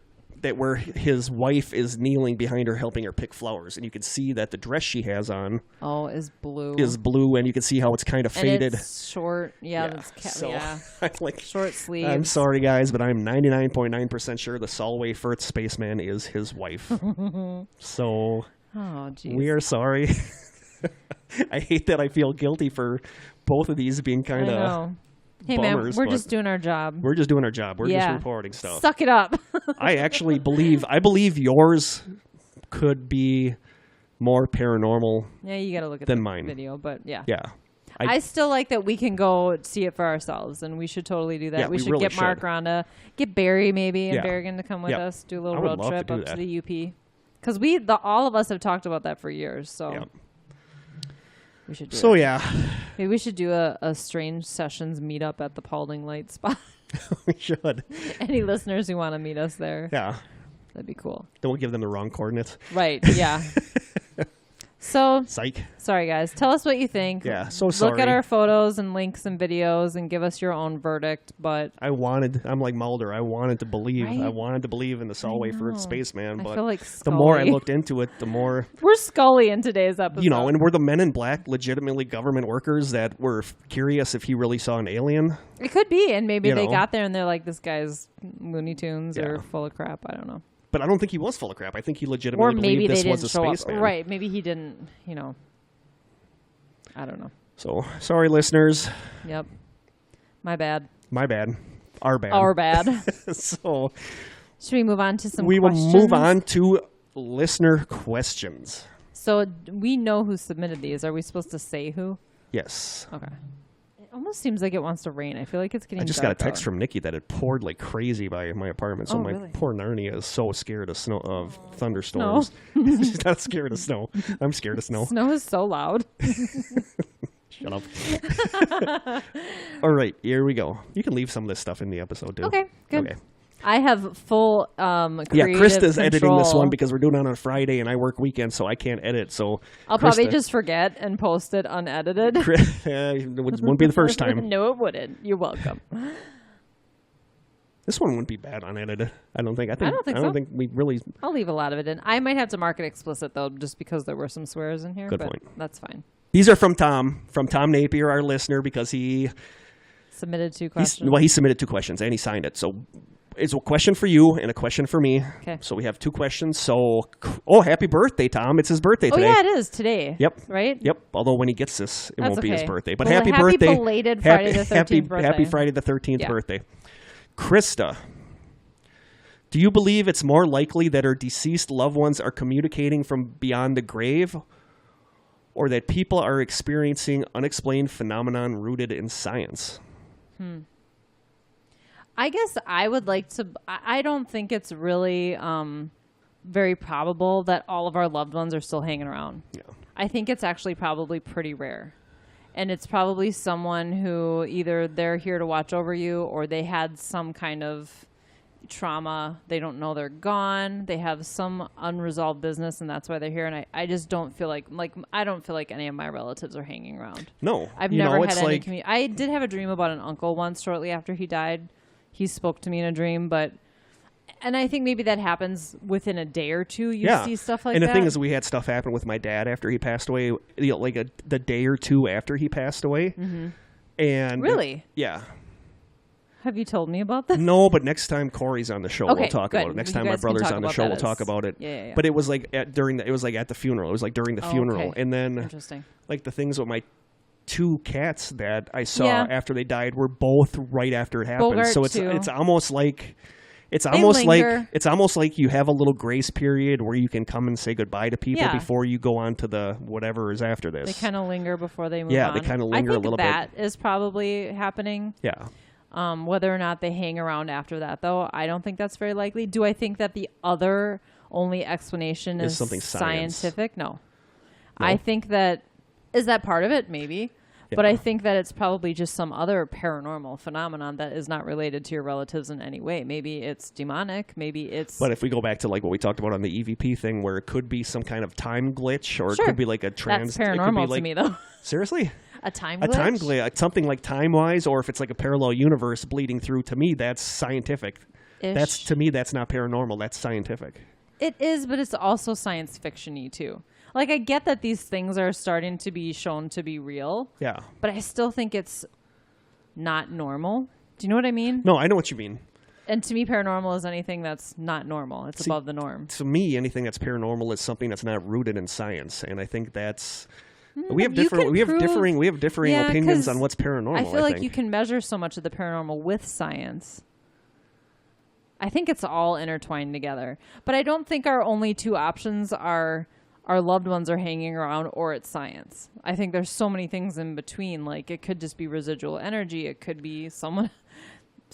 [SPEAKER 1] that where his wife is kneeling behind her, helping her pick flowers, and you can see that the dress she has on
[SPEAKER 2] is blue.
[SPEAKER 1] And you can see how it's kind of faded.
[SPEAKER 2] It's short.
[SPEAKER 1] Like,
[SPEAKER 2] short sleeves.
[SPEAKER 1] I'm sorry, guys, but I'm 99.9% sure the Solway Firth Spaceman is his wife. So, we are sorry. I hate that I feel guilty for both of these being kind of
[SPEAKER 2] Hey,
[SPEAKER 1] bummers,
[SPEAKER 2] man, we're just doing our job.
[SPEAKER 1] We're just doing our job. We're just reporting stuff.
[SPEAKER 2] Suck it up.
[SPEAKER 1] I actually believe yours could be more paranormal.
[SPEAKER 2] Yeah, you got to look at
[SPEAKER 1] mine.
[SPEAKER 2] Video, but yeah.
[SPEAKER 1] Yeah.
[SPEAKER 2] I still like that we can go see it for ourselves, and we should totally do that.
[SPEAKER 1] Yeah,
[SPEAKER 2] we should get Mark Rhonda, get Barry maybe, and Berrigan to come with us, do a little road trip up to the UP. Because all of us have talked about that for years, so we should do it. Maybe we should do a Strange Sessions meetup at the Paulding Lights spot.
[SPEAKER 1] We should.
[SPEAKER 2] Any listeners who want to meet us there.
[SPEAKER 1] Yeah.
[SPEAKER 2] That'd be cool.
[SPEAKER 1] Then we'll give them the wrong coordinates.
[SPEAKER 2] Right, yeah. So,
[SPEAKER 1] psych.
[SPEAKER 2] Sorry, guys. Tell us what you think.
[SPEAKER 1] Yeah, so sorry.
[SPEAKER 2] Look at our photos and links and videos and give us your own verdict. But
[SPEAKER 1] I'm like Mulder. I wanted to believe. Right? I wanted to believe in the Solway Firth Spaceman. But
[SPEAKER 2] I feel like
[SPEAKER 1] the more I looked into it, the more...
[SPEAKER 2] We're Scully in today's episode.
[SPEAKER 1] You know, and were the Men in Black legitimately government workers that were curious if he really saw an alien?
[SPEAKER 2] It could be, and maybe they got there and they're like, this guy's Looney Tunes or full of crap. I don't know.
[SPEAKER 1] But I don't think he was full of crap. I think he legitimately believed this was a spaceman.
[SPEAKER 2] Right. Maybe he didn't, I don't know.
[SPEAKER 1] So, sorry, listeners.
[SPEAKER 2] Yep. My bad.
[SPEAKER 1] Our bad.
[SPEAKER 2] Our bad.
[SPEAKER 1] So,
[SPEAKER 2] should we move on to some questions?
[SPEAKER 1] We will move on to listener questions.
[SPEAKER 2] So, we know who submitted these. Are we supposed to say who?
[SPEAKER 1] Yes.
[SPEAKER 2] Okay. It almost seems like it wants to rain. I feel like it's getting
[SPEAKER 1] I just got a text from Nikki that it poured like crazy by my apartment. So my poor Narnia is so scared of thunderstorms. No. She's not scared of snow. I'm scared of snow.
[SPEAKER 2] Snow is so loud.
[SPEAKER 1] Shut up. All right, here we go. You can leave some of this stuff in the episode too.
[SPEAKER 2] Okay, good. Okay. I have full creative
[SPEAKER 1] Krista's
[SPEAKER 2] control.
[SPEAKER 1] editing this one because we're doing it on a Friday and I work weekends, so I can't edit. So
[SPEAKER 2] I'll probably just forget and post it unedited.
[SPEAKER 1] It wouldn't be the first time.
[SPEAKER 2] No, it wouldn't. You're welcome.
[SPEAKER 1] This one wouldn't be bad unedited. I don't think so. Think we really.
[SPEAKER 2] I'll leave a lot of it in. I might have to mark it explicit though, just because there were some swears in here.
[SPEAKER 1] Good point.
[SPEAKER 2] That's fine.
[SPEAKER 1] These are from Tom Napier, our listener, because he
[SPEAKER 2] submitted 2 questions.
[SPEAKER 1] He submitted 2 questions and he signed it. So it's a question for you and a question for me.
[SPEAKER 2] Okay.
[SPEAKER 1] So we have 2 questions. So, happy birthday, Tom! It's his birthday today.
[SPEAKER 2] Oh yeah, it is today.
[SPEAKER 1] Yep.
[SPEAKER 2] Right.
[SPEAKER 1] Yep. Although when he gets this, it won't be his birthday. But
[SPEAKER 2] happy
[SPEAKER 1] birthday!
[SPEAKER 2] Belated Friday the 13th birthday.
[SPEAKER 1] Happy Friday the 13th birthday, Krista. Do you believe it's more likely that our deceased loved ones are communicating from beyond the grave, or that people are experiencing unexplained phenomenon rooted in science?
[SPEAKER 2] I guess I would like to. I don't think it's really very probable that all of our loved ones are still hanging around.
[SPEAKER 1] Yeah.
[SPEAKER 2] I think it's actually probably pretty rare. And it's probably someone who either they're here to watch over you or they had some kind of trauma. They don't know they're gone. They have some unresolved business and that's why they're here. And I just don't feel like I don't feel like any of my relatives are hanging around.
[SPEAKER 1] No.
[SPEAKER 2] I've never had any I did have a dream about an uncle once shortly after he died. He spoke to me in a dream, and I think maybe that happens within a day or two. You see stuff like that.
[SPEAKER 1] And the thing is, we had stuff happen with my dad after he passed away, the day or two after he passed away. Mm-hmm. And
[SPEAKER 2] really?
[SPEAKER 1] Yeah.
[SPEAKER 2] Have you told me about that?
[SPEAKER 1] No, but next time Corey's on the show, we'll talk about it. Next time my brother's on the show, we'll talk about it.
[SPEAKER 2] Yeah.
[SPEAKER 1] But it was like at the funeral. It was like during the funeral. Okay. And then
[SPEAKER 2] interesting.
[SPEAKER 1] Like the things with my 2 cats that I saw after they died were both right after it happened.
[SPEAKER 2] Bogart
[SPEAKER 1] so it's almost like you have a little grace period where you can come and say goodbye to people before you go on to the whatever is after this.
[SPEAKER 2] They kind of linger before they move on.
[SPEAKER 1] Yeah, they kind of linger a little bit.
[SPEAKER 2] That is probably happening.
[SPEAKER 1] Yeah.
[SPEAKER 2] Whether or not they hang around after that, though, I don't think that's very likely. Do I think that the other only explanation is something scientific? No. I think that is that part of it, maybe. Yeah. But I think that it's probably just some other paranormal phenomenon that is not related to your relatives in any way. Maybe it's demonic. Maybe it's...
[SPEAKER 1] But if we go back to like what we talked about on the EVP thing, where it could be some kind of time glitch, or it could be like a
[SPEAKER 2] That's paranormal to me, though.
[SPEAKER 1] Seriously?
[SPEAKER 2] A time glitch?
[SPEAKER 1] A time glitch. Something like time-wise, or if it's like a parallel universe bleeding through, to me, that's scientific. To me, that's not paranormal. That's scientific.
[SPEAKER 2] It is, but it's also science fiction-y, too. Like, I get that these things are starting to be shown to be real. Yeah. But I still think it's not normal. Do you know what I mean?
[SPEAKER 1] No, I know what you mean.
[SPEAKER 2] And to me, paranormal is anything that's not normal. It's above the norm.
[SPEAKER 1] To me, anything that's paranormal is something that's not rooted in science. And I think that's... We have differing opinions on what's paranormal.
[SPEAKER 2] I feel like you can measure so much of the paranormal with science. I think it's all intertwined together. But I don't think our only 2 options are... our loved ones are hanging around or it's science. I think there's so many things in between. Like it could just be residual energy. It could be someone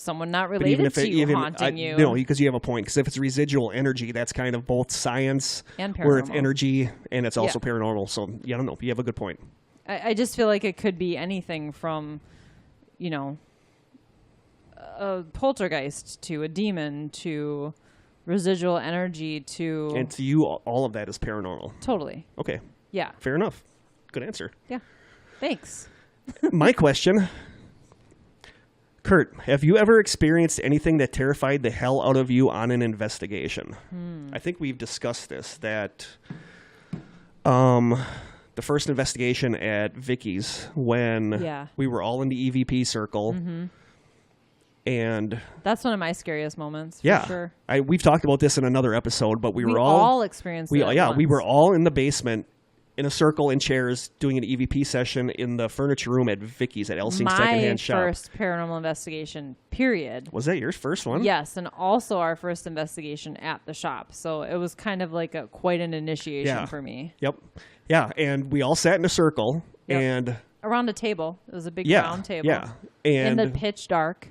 [SPEAKER 2] not related to you haunting you.
[SPEAKER 1] No, because you have a point. Because if it's residual energy, that's kind of both science
[SPEAKER 2] and paranormal.
[SPEAKER 1] Where it's energy and it's also paranormal. So I don't know. You have a good point.
[SPEAKER 2] I just feel like it could be anything from, a poltergeist to a demon to... residual energy to...
[SPEAKER 1] And to you, all of that is paranormal.
[SPEAKER 2] Totally.
[SPEAKER 1] Okay.
[SPEAKER 2] Yeah.
[SPEAKER 1] Fair enough. Good answer.
[SPEAKER 2] Yeah. Thanks.
[SPEAKER 1] My question. Kurt, have you ever experienced anything that terrified the hell out of you on an investigation? I think we've discussed this, that the first investigation at Vicky's when we were all in the EVP circle... Mm-hmm. And
[SPEAKER 2] that's one of my scariest moments. For sure.
[SPEAKER 1] We've talked about this in another episode, but we were
[SPEAKER 2] all experienced it.
[SPEAKER 1] We were all in the basement in a circle in chairs doing an EVP session in the furniture room at Vicky's at Elsing's Secondhand Shop.
[SPEAKER 2] My first paranormal investigation, period.
[SPEAKER 1] Was that your first one?
[SPEAKER 2] Yes, and also our first investigation at the shop. So it was kind of like quite an initiation for me.
[SPEAKER 1] Yep. Yeah, and we all sat in a circle and
[SPEAKER 2] around a table. It was a big round table.
[SPEAKER 1] Yeah. And
[SPEAKER 2] in the pitch dark.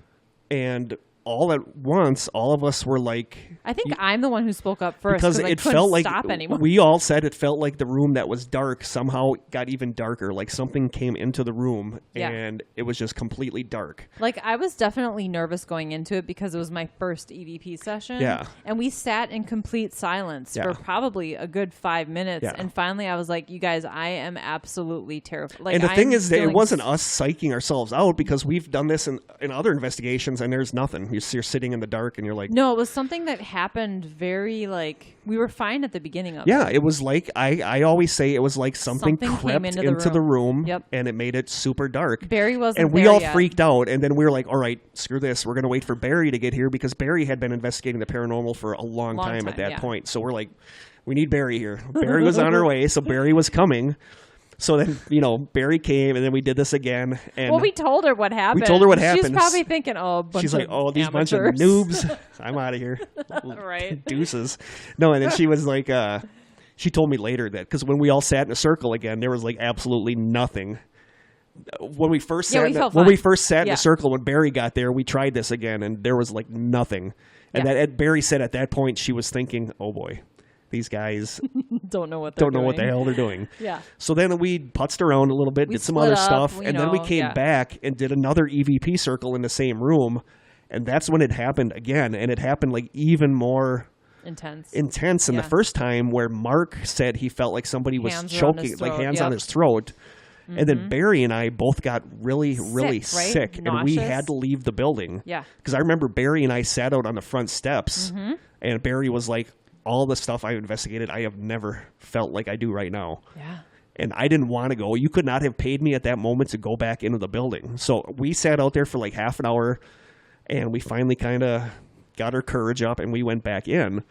[SPEAKER 1] And all at once, all of us were like...
[SPEAKER 2] I think I'm the one who spoke up first
[SPEAKER 1] because
[SPEAKER 2] I
[SPEAKER 1] it
[SPEAKER 2] couldn't
[SPEAKER 1] felt like
[SPEAKER 2] stop anymore.
[SPEAKER 1] We all said it felt like the room that was dark somehow got even darker. Like something came into the room and it was just completely dark.
[SPEAKER 2] Like I was definitely nervous going into it because it was my first EVP session.
[SPEAKER 1] Yeah.
[SPEAKER 2] And we sat in complete silence for probably a good 5 minutes. Yeah. And finally I was like, you guys, I am absolutely terrified. Like,
[SPEAKER 1] and the thing is that it wasn't us psyching ourselves out because we've done this in other investigations and there's nothing. You're sitting in the dark and you're like...
[SPEAKER 2] No, it was something that happened very like... We were fine at the beginning of it.
[SPEAKER 1] Yeah, it was like... I always say it was like something crept into the room and it made it super dark.
[SPEAKER 2] Barry wasn't
[SPEAKER 1] And we all freaked out and then we were like, all right, screw this. We're going to wait for Barry to get here because Barry had been investigating the paranormal for a long time at that point. So we're like, we need Barry here. Barry was on her way, so Barry was coming. So then, Barry came, and then we did this again. And
[SPEAKER 2] we told her what happened. She's probably thinking,
[SPEAKER 1] she's like, these bunch of
[SPEAKER 2] amateurs.
[SPEAKER 1] noobs. I'm out of here.
[SPEAKER 2] Right.
[SPEAKER 1] Deuces. No, and then she was like, she told me later that, because when we all sat in a circle again, there was like absolutely nothing. When we first sat, in a circle, when Barry got there, we tried this again, and there was like nothing. And Barry said at that point, she was thinking, oh boy. These guys
[SPEAKER 2] don't know what
[SPEAKER 1] the hell they're doing.
[SPEAKER 2] Yeah.
[SPEAKER 1] So then we putzed around a little bit, did some other stuff, and then we came back and did another EVP circle in the same room, and that's when it happened again, and it happened like even more intense than the first time, where Mark said he felt like somebody was choking, like hands on his throat. Mm-hmm. And then Barry and I both got really, really sick, and we had to leave the building.
[SPEAKER 2] Yeah.
[SPEAKER 1] Because I remember Barry and I sat out on the front steps, and Barry was like, all the stuff I investigated, I have never felt like I do right now.
[SPEAKER 2] Yeah.
[SPEAKER 1] And I didn't want to go. You could not have paid me at that moment to go back into the building. So we sat out there for like half an hour, and we finally kind of got our courage up, and we went back in.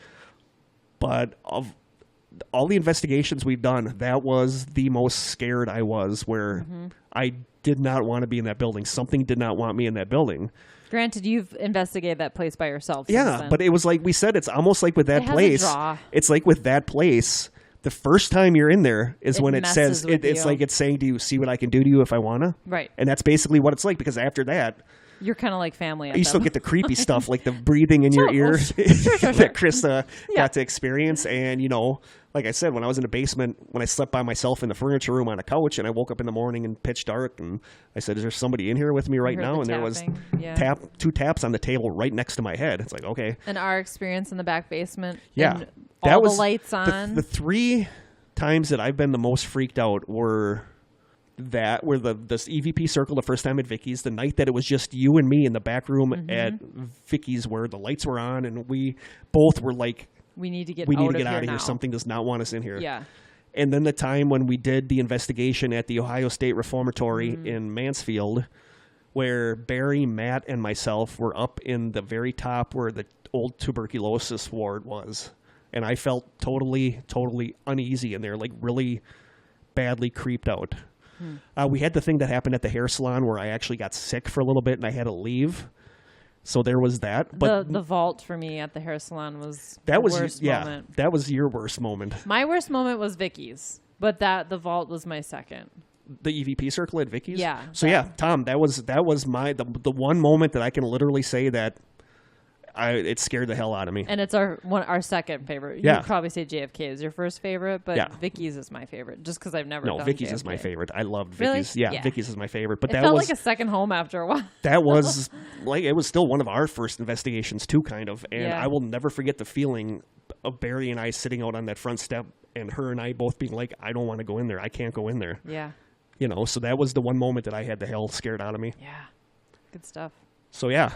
[SPEAKER 1] But of all the investigations we've done, that was the most scared I was, where I did not want to be in that building. Something did not want me in that building.
[SPEAKER 2] Granted, you've investigated that place by yourself.
[SPEAKER 1] Yeah, but it was like we said, it's almost like with that place. It's like with that place, the first time you're in there is when it says, it's like it's saying to you, see what I can do to you if I want to.
[SPEAKER 2] Right.
[SPEAKER 1] And that's basically what it's like, because after that,
[SPEAKER 2] you're kind of like family.
[SPEAKER 1] You still get the creepy stuff, like the breathing in your ear that Krista got to experience. And, like I said, when I was in the basement, when I slept by myself in the furniture room on a couch, and I woke up in the morning in pitch dark, and I said, is there somebody in here with me right now? And there was two taps on the table right next to my head. It's like, okay.
[SPEAKER 2] And our experience in the back basement.
[SPEAKER 1] Yeah.
[SPEAKER 2] And all the lights on.
[SPEAKER 1] The 3 times that I've been the most freaked out were this EVP circle the first time at Vicky's, the night that it was just you and me in the back room at Vicky's where the lights were on, and we both were like, we need to get out of here. Something does not want us in here.
[SPEAKER 2] Yeah.
[SPEAKER 1] And then the time when we did the investigation at the Ohio State Reformatory in Mansfield, where Barry, Matt, and myself were up in the very top where the old tuberculosis ward was. And I felt totally, totally uneasy in there, like really badly creeped out. We had the thing that happened at the hair salon where I actually got sick for a little bit and I had to leave. So there was that. But
[SPEAKER 2] the vault for me at the hair salon was the worst moment.
[SPEAKER 1] That was your worst moment.
[SPEAKER 2] My worst moment was Vicky's, but the vault was my second.
[SPEAKER 1] The EVP circle at Vicky's?
[SPEAKER 2] Yeah.
[SPEAKER 1] So Tom, that was the one moment that I can literally say that it scared the hell out of me.
[SPEAKER 2] And it's our second favorite. You'd probably say JFK is your first favorite, but Vicky's is my favorite just because I've never done
[SPEAKER 1] Vicky's
[SPEAKER 2] JFK.
[SPEAKER 1] Is my favorite. I loved Vicky's.
[SPEAKER 2] Really?
[SPEAKER 1] Yeah, Vicky's is my favorite. But
[SPEAKER 2] it felt like a second home after a while.
[SPEAKER 1] That was like, it was still one of our first investigations too, kind of. And I will never forget the feeling of Barry and I sitting out on that front step and her and I both being like, I don't want to go in there. I can't go in there.
[SPEAKER 2] Yeah.
[SPEAKER 1] So that was the one moment that I had the hell scared out of me.
[SPEAKER 2] Yeah. Good stuff.
[SPEAKER 1] So yeah.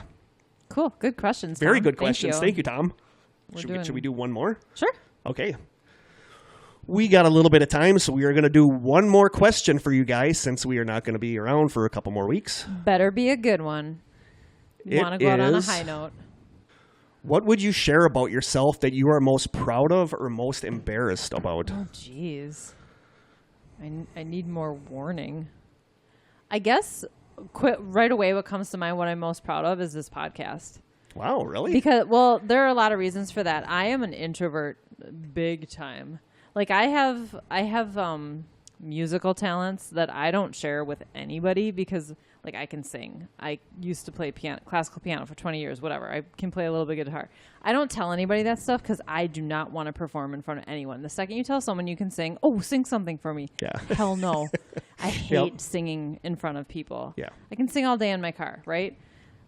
[SPEAKER 2] Cool. Good questions, Tom.
[SPEAKER 1] Very good questions. Thank you, Tom. Should we do one more?
[SPEAKER 2] Sure.
[SPEAKER 1] Okay. We got a little bit of time, so we are going to do one more question for you guys since we are not going to be around for a couple more weeks.
[SPEAKER 2] Better be a good one. You want to go out on a high note.
[SPEAKER 1] What would you share about yourself that you are most proud of or most embarrassed about?
[SPEAKER 2] Oh, jeez. I need more warning. I guess... right away, what comes to mind, what I'm most proud of is this podcast.
[SPEAKER 1] Wow, really?
[SPEAKER 2] Because, there are a lot of reasons for that. I am an introvert big time. Like I have musical talents that I don't share with anybody because, like, I can sing. I used to play classical piano for 20 years, whatever. I can play a little bit of guitar. I don't tell anybody that stuff because I do not want to perform in front of anyone. The second you tell someone you can sing, sing something for me.
[SPEAKER 1] Yeah.
[SPEAKER 2] Hell no. I hate singing in front of people.
[SPEAKER 1] Yeah.
[SPEAKER 2] I can sing all day in my car, right?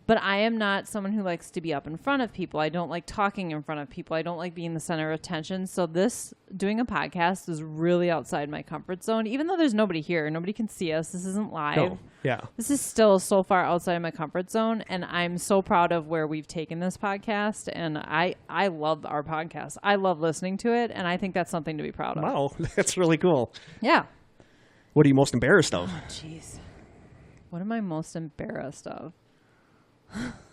[SPEAKER 2] But I am not someone who likes to be up in front of people. I don't like talking in front of people. I don't like being the center of attention. So doing a podcast is really outside my comfort zone. Even though there's nobody here, nobody can see us. This isn't live.
[SPEAKER 1] No. Yeah.
[SPEAKER 2] This is still so far outside of my comfort zone. And I'm so proud of where we've taken this podcast. And I love our podcast. I love listening to it. And I think that's something to be proud of.
[SPEAKER 1] Wow. That's really cool.
[SPEAKER 2] Yeah.
[SPEAKER 1] What are you most embarrassed of?
[SPEAKER 2] Oh, jeez. What am I most embarrassed of?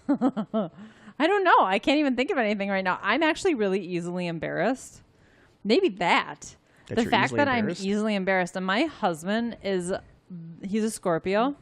[SPEAKER 2] I don't know. I can't even think of anything right now. I'm actually really easily embarrassed. Maybe that. The fact that I'm easily embarrassed. And my husband he's a Scorpio,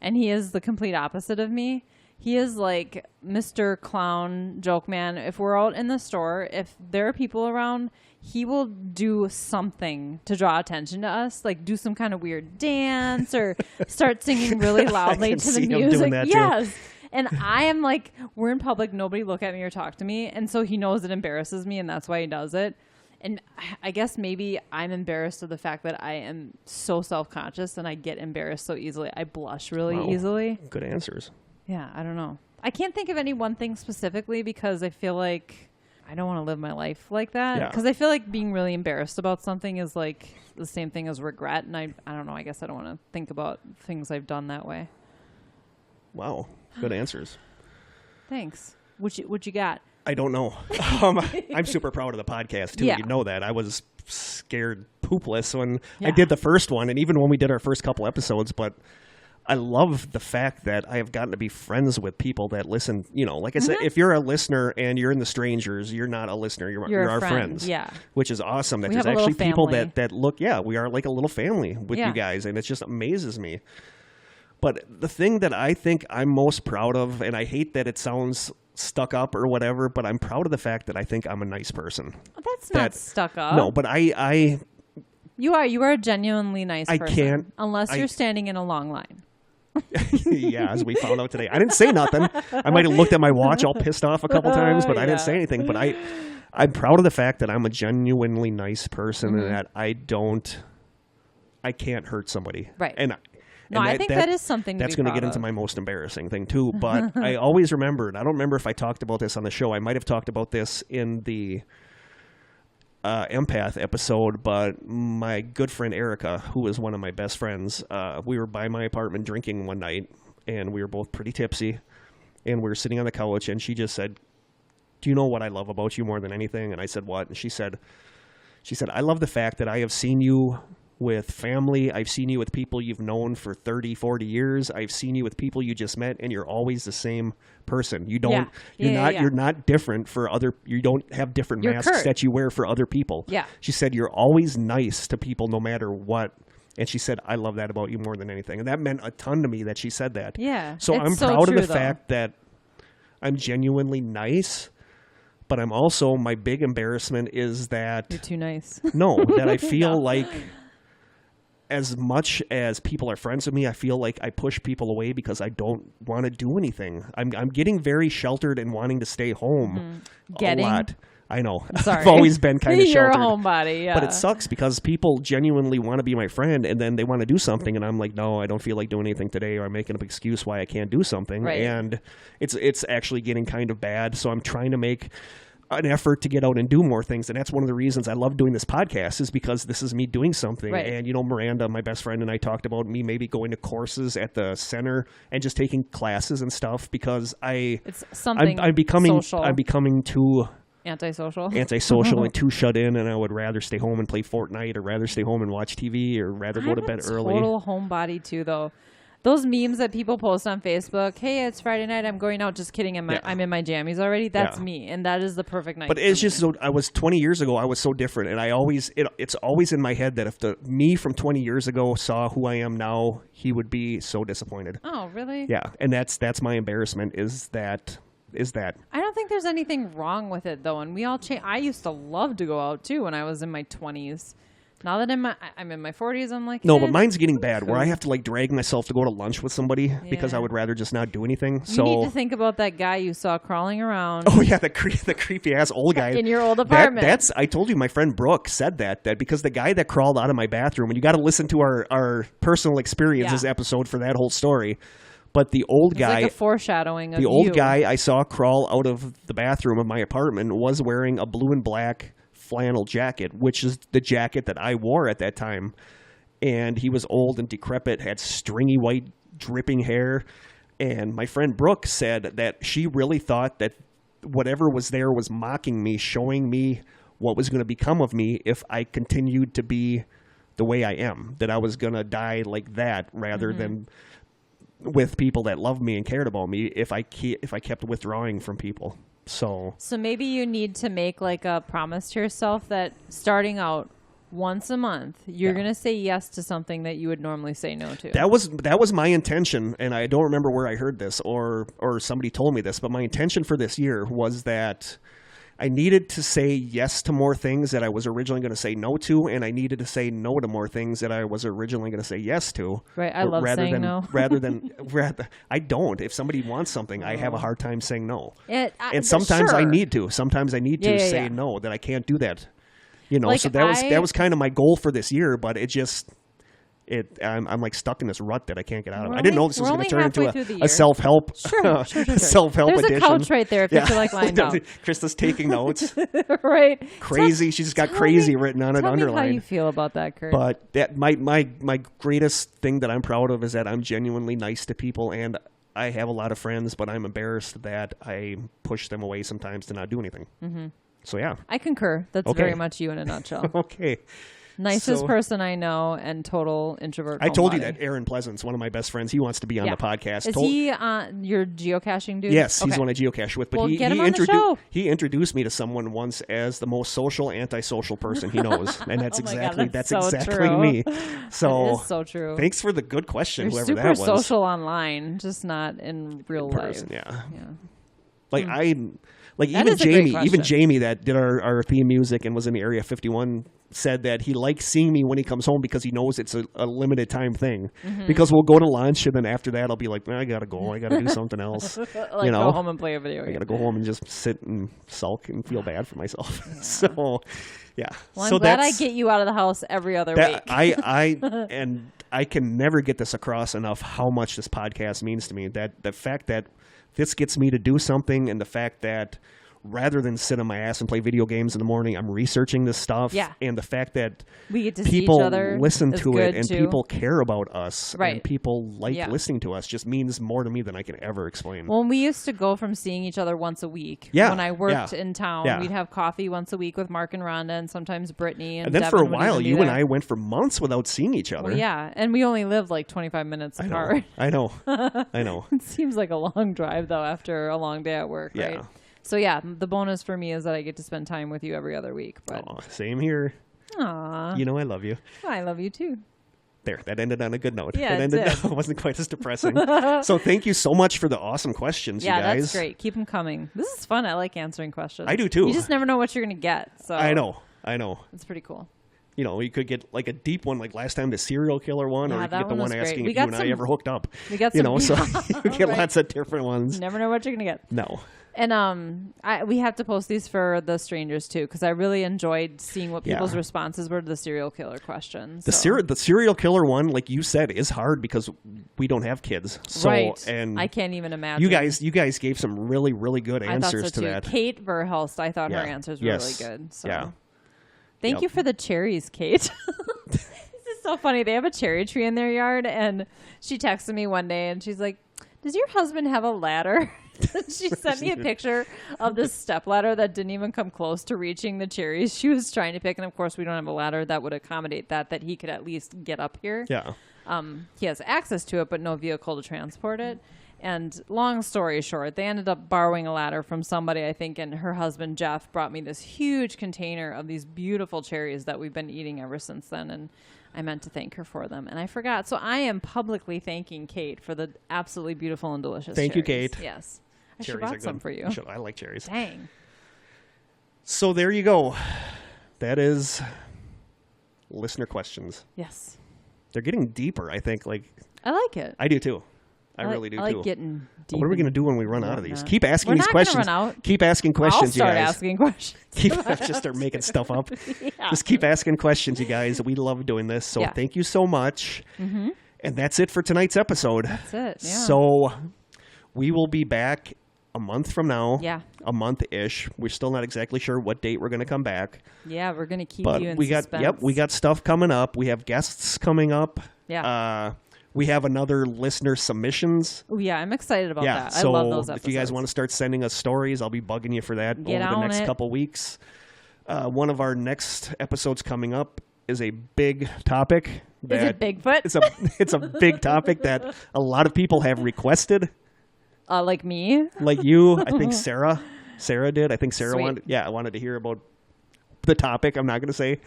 [SPEAKER 2] and he is the complete opposite of me. He is like Mr. Clown, joke man. If we're out in the store, if there are people around, he will do something to draw attention to us, like do some kind of weird dance or start singing really loudly to the music. Yes. Too. And I am like, we're in public, nobody look at me or talk to me. And so he knows it embarrasses me, and that's why he does it. And I guess maybe I'm embarrassed of the fact that I am so self-conscious and I get embarrassed so easily. I blush really easily.
[SPEAKER 1] Good answers.
[SPEAKER 2] Yeah, I don't know. I can't think of any one thing specifically because I feel like I don't want to live my life like that. Because I feel like being really embarrassed about something is like the same thing as regret. And I don't know. I guess I don't want to think about things I've done that way.
[SPEAKER 1] Wow. Good answers.
[SPEAKER 2] Thanks. What you got?
[SPEAKER 1] I don't know. I'm super proud of the podcast, too. Yeah. You know that. I was scared poopless when I did the first one, and even when we did our first couple episodes, but I love the fact that I have gotten to be friends with people that listen. You know, like I said, if you're a listener and you're in the strangers, you're not a listener. You're our friends. Yeah. Which is awesome. That there's actually people that look, we are like a little family with you guys, and it just amazes me. But the thing that I think I'm most proud of, and I hate that it sounds stuck up or whatever, but I'm proud of the fact that I think I'm a nice person.
[SPEAKER 2] That's not stuck up.
[SPEAKER 1] No, but
[SPEAKER 2] You are a genuinely nice person.
[SPEAKER 1] I can't.
[SPEAKER 2] Unless you're standing in a long line.
[SPEAKER 1] Yeah, as we found out today. I didn't say nothing. I might have looked at my watch all pissed off a couple times, but I didn't say anything. But I'm proud of the fact that I'm a genuinely nice person and that I can't hurt somebody.
[SPEAKER 2] Right.
[SPEAKER 1] And
[SPEAKER 2] I think that is something
[SPEAKER 1] that's going to get into my most embarrassing thing, too. But I always remembered, I don't remember if I talked about this on the show. I might have talked about this in the empath episode, but my good friend Erica, who is one of my best friends, we were by my apartment drinking one night, and we were both pretty tipsy, and we were sitting on the couch, and she just said, "Do you know what I love about you more than anything?" And I said, "What?" And she said, "I love the fact that I have seen you with family. I've seen you with people you've known for 30, 40 years. I've seen you with people you just met, and you're always the same person. You don't, you're not different for other, you don't have different masks that you wear for other people."
[SPEAKER 2] Yeah.
[SPEAKER 1] She said, "You're always nice to people no matter what." And she said, "I love that about you more than anything." And that meant a ton to me that she said that.
[SPEAKER 2] Yeah.
[SPEAKER 1] So I'm proud of the fact that I'm genuinely nice. But I'm also, my big embarrassment is that
[SPEAKER 2] you're too nice.
[SPEAKER 1] No, that I feel like as much as people are friends with me, I feel like I push people away because I don't want to do anything. I'm getting very sheltered and wanting to stay home a lot. I know.
[SPEAKER 2] Sorry.
[SPEAKER 1] I've always been kind of sheltered.
[SPEAKER 2] You're a homebody, yeah.
[SPEAKER 1] But it sucks because people genuinely want to be my friend, and then they want to do something, and I'm like, no, I don't feel like doing anything today, or I'm making an excuse why I can't do something.
[SPEAKER 2] Right.
[SPEAKER 1] And it's actually getting kind of bad, so I'm trying to make an effort to get out and do more things. And that's one of the reasons I love doing this podcast, is because this is me doing something.
[SPEAKER 2] Right.
[SPEAKER 1] And, you know, Miranda, my best friend, and I talked about me maybe going to courses at the center and just taking classes and stuff, because I'm becoming too
[SPEAKER 2] antisocial
[SPEAKER 1] and too shut in, and I would rather stay home and play Fortnite, or rather stay home and watch TV, or rather go to bed early.
[SPEAKER 2] Total homebody too, though. Those memes that people post on Facebook, "Hey, it's Friday night, I'm going out." Just kidding. I'm in my jammies already. That's me, and that is the perfect night.
[SPEAKER 1] But it's just so, I was 20 years ago, I was so different, and it's always in my head that if the me from 20 years ago saw who I am now, he would be so disappointed.
[SPEAKER 2] Oh, really?
[SPEAKER 1] Yeah, and that's my embarrassment. Is that
[SPEAKER 2] I don't think there's anything wrong with it, though, and we all change. I used to love to go out too when I was in my 20s. Now that I'm in my 40s, I'm like,
[SPEAKER 1] no, but mine's getting bad where I have to like drag myself to go to lunch with somebody because I would rather just not do anything.
[SPEAKER 2] You need to think about that guy you saw crawling around.
[SPEAKER 1] Oh yeah, the creepy ass old guy
[SPEAKER 2] in your old apartment.
[SPEAKER 1] I told you my friend Brooke said that because the guy that crawled out of my bathroom, and you got to listen to our personal experiences episode for that whole story. But the old guy,
[SPEAKER 2] like a foreshadowing of
[SPEAKER 1] the old guy I saw crawl out of the bathroom of my apartment was wearing a blue and black flannel jacket, which is the jacket that I wore at that time. And he was old and decrepit, had stringy white dripping hair. And my friend Brooke said that she really thought that whatever was there was mocking me, showing me what was going to become of me if I continued to be the way I am, that I was going to die like that rather than with people that loved me and cared about me if I kept withdrawing from people. So
[SPEAKER 2] maybe you need to make like a promise to yourself that starting out once a month, you're going to say yes to something that you would normally say no to.
[SPEAKER 1] That was my intention, and I don't remember where I heard this or somebody told me this, but my intention for this year was that I needed to say yes to more things that I was originally going to say no to, and I needed to say no to more things that I was originally going to say yes to.
[SPEAKER 2] Right, I love saying no.
[SPEAKER 1] I don't. If somebody wants something, I have a hard time saying no.
[SPEAKER 2] And
[SPEAKER 1] sometimes I need to. Sometimes I need to say no, that I can't do that. Like so that was kind of my goal for this year, but it just... I'm like stuck in this rut that I can't get out of. I didn't know this was going to turn into a self-help self-help
[SPEAKER 2] There's
[SPEAKER 1] edition.
[SPEAKER 2] A couch right there if you feel like lying down.
[SPEAKER 1] Krista's taking notes.
[SPEAKER 2] Right.
[SPEAKER 1] Crazy. She's just got crazy written on it, underlined.
[SPEAKER 2] Tell me how you feel about that, Kurt.
[SPEAKER 1] But that my greatest thing that I'm proud of is that I'm genuinely nice to people, and I have a lot of friends, but I'm embarrassed that I push them away sometimes to not do anything. Mm-hmm. So yeah.
[SPEAKER 2] I concur. That's very much you in a nutshell.
[SPEAKER 1] Okay.
[SPEAKER 2] Nicest person I know and total introvert.
[SPEAKER 1] I told you that Aaron Pleasant's one of my best friends. He wants to be on the podcast.
[SPEAKER 2] Is he your geocaching dude?
[SPEAKER 1] Yes, he's one I geocache with. But
[SPEAKER 2] get him on the show.
[SPEAKER 1] He introduced me to someone once as the most social, antisocial person he knows, and that's exactly me. So
[SPEAKER 2] that is so true.
[SPEAKER 1] Thanks for the good question.
[SPEAKER 2] You're
[SPEAKER 1] whoever that was.
[SPEAKER 2] Super social online, just not in real life.
[SPEAKER 1] Yeah. Even Jamie that did our theme music and was in the Area 51 said that he likes seeing me when he comes home because he knows it's a limited time thing. Mm-hmm. Because we'll go to lunch and then after that I'll be like, I gotta go. I gotta do something else.
[SPEAKER 2] Go home and play a video game.
[SPEAKER 1] I gotta go home and just sit and sulk and feel bad for myself. Yeah. So, yeah.
[SPEAKER 2] Well, I'm glad I get you out of the house every other week.
[SPEAKER 1] I can never get this across enough how much this podcast means to me. That the fact that this gets me to do something, and the fact that rather than sit on my ass and play video games in the morning, I'm researching this stuff.
[SPEAKER 2] Yeah.
[SPEAKER 1] And the fact that
[SPEAKER 2] we get to
[SPEAKER 1] people
[SPEAKER 2] see each other
[SPEAKER 1] listen to it and
[SPEAKER 2] too.
[SPEAKER 1] people care about us and people like
[SPEAKER 2] Yeah.
[SPEAKER 1] listening to us just means more to me than I can ever explain.
[SPEAKER 2] Well, we used to go from seeing each other once a week.
[SPEAKER 1] Yeah.
[SPEAKER 2] When I worked in town,
[SPEAKER 1] Yeah.
[SPEAKER 2] we'd have coffee once a week with Mark and Rhonda and sometimes Brittany.
[SPEAKER 1] And then
[SPEAKER 2] Devin
[SPEAKER 1] for a while, you
[SPEAKER 2] and
[SPEAKER 1] I went for months without seeing each other.
[SPEAKER 2] Well, yeah. And we only lived like 25 minutes apart.
[SPEAKER 1] I know.
[SPEAKER 2] It seems like a long drive, though, after a long day at work,
[SPEAKER 1] Yeah.
[SPEAKER 2] right? So, yeah, the bonus for me is that I get to spend time with you every other week. But
[SPEAKER 1] same here.
[SPEAKER 2] Aw.
[SPEAKER 1] You know I love you.
[SPEAKER 2] I love you, too.
[SPEAKER 1] There, that ended on a good note.
[SPEAKER 2] Yeah,
[SPEAKER 1] it wasn't quite as depressing. So thank you so much for the awesome questions, you guys.
[SPEAKER 2] Yeah, that's great. Keep them coming. This is fun. I like answering questions.
[SPEAKER 1] I do, too.
[SPEAKER 2] You just never know what you're going to get. So
[SPEAKER 1] I know.
[SPEAKER 2] It's pretty cool.
[SPEAKER 1] You could get like a deep one, like last time the serial killer one, or you could get the one asking if you and I ever hooked up.
[SPEAKER 2] We got some,
[SPEAKER 1] so you get lots of different ones.
[SPEAKER 2] You never know what you're going to get.
[SPEAKER 1] No.
[SPEAKER 2] And we have to post these for the strangers too, because I really enjoyed seeing what people's responses were to the serial killer questions.
[SPEAKER 1] The serial killer one, like you said, is hard because we don't have kids. So,
[SPEAKER 2] right.
[SPEAKER 1] And
[SPEAKER 2] I can't even imagine.
[SPEAKER 1] You guys gave some really, really good answers to that.
[SPEAKER 2] Kate Verhulst, I thought her answers were really good. So.
[SPEAKER 1] Yeah.
[SPEAKER 2] Thank you for the cherries, Kate. This is so funny. They have a cherry tree in their yard, and she texted me one day, and she's like, "Does your husband have a ladder?" She sent me a picture of this step ladder that didn't even come close to reaching the cherries she was trying to pick. And of course, we don't have a ladder that would accommodate that he could at least get up here.
[SPEAKER 1] Yeah.
[SPEAKER 2] He has access to it, but no vehicle to transport it. And long story short, they ended up borrowing a ladder from somebody, I think, and her husband, Jeff, brought me this huge container of these beautiful cherries that we've been eating ever since then. And I meant to thank her for them, and I forgot. So I am publicly thanking Kate for the absolutely beautiful and delicious
[SPEAKER 1] Thank you,
[SPEAKER 2] cherries.
[SPEAKER 1] Kate.
[SPEAKER 2] Yes. I
[SPEAKER 1] Cherries
[SPEAKER 2] should have bought some for you.
[SPEAKER 1] I like cherries.
[SPEAKER 2] Dang.
[SPEAKER 1] So there you go. That is listener questions.
[SPEAKER 2] Yes.
[SPEAKER 1] They're getting deeper, I think. Like
[SPEAKER 2] I like it.
[SPEAKER 1] I do too. I really do too.
[SPEAKER 2] I like getting deep.
[SPEAKER 1] What are we going to do when we run out of these?
[SPEAKER 2] Not.
[SPEAKER 1] Keep asking these questions.
[SPEAKER 2] Run out.
[SPEAKER 1] Keep asking questions,
[SPEAKER 2] I'll
[SPEAKER 1] you guys.
[SPEAKER 2] start asking questions.
[SPEAKER 1] Just start making stuff up. Just keep asking questions, you guys. We love doing this. So thank you so much. Mm-hmm. And that's it for tonight's episode.
[SPEAKER 2] That's it. Yeah.
[SPEAKER 1] So we will be back a month from now.
[SPEAKER 2] Yeah.
[SPEAKER 1] A month-ish. We're still not exactly sure what date we're going to come back.
[SPEAKER 2] Yeah, we're going to keep you in suspense.
[SPEAKER 1] We got stuff coming up. We have guests coming up.
[SPEAKER 2] Yeah.
[SPEAKER 1] We have another listener submissions.
[SPEAKER 2] Oh, yeah, I'm excited about that. I love those episodes.
[SPEAKER 1] If you guys want to start sending us stories, I'll be bugging you for that over the next couple weeks. One of our next episodes coming up is a big topic.
[SPEAKER 2] Is it Bigfoot?
[SPEAKER 1] It's a big topic that a lot of people have requested.
[SPEAKER 2] Like me?
[SPEAKER 1] Like you. I think Sarah. Sarah did. I think Sarah wanted to hear about the topic. I'm not going to say.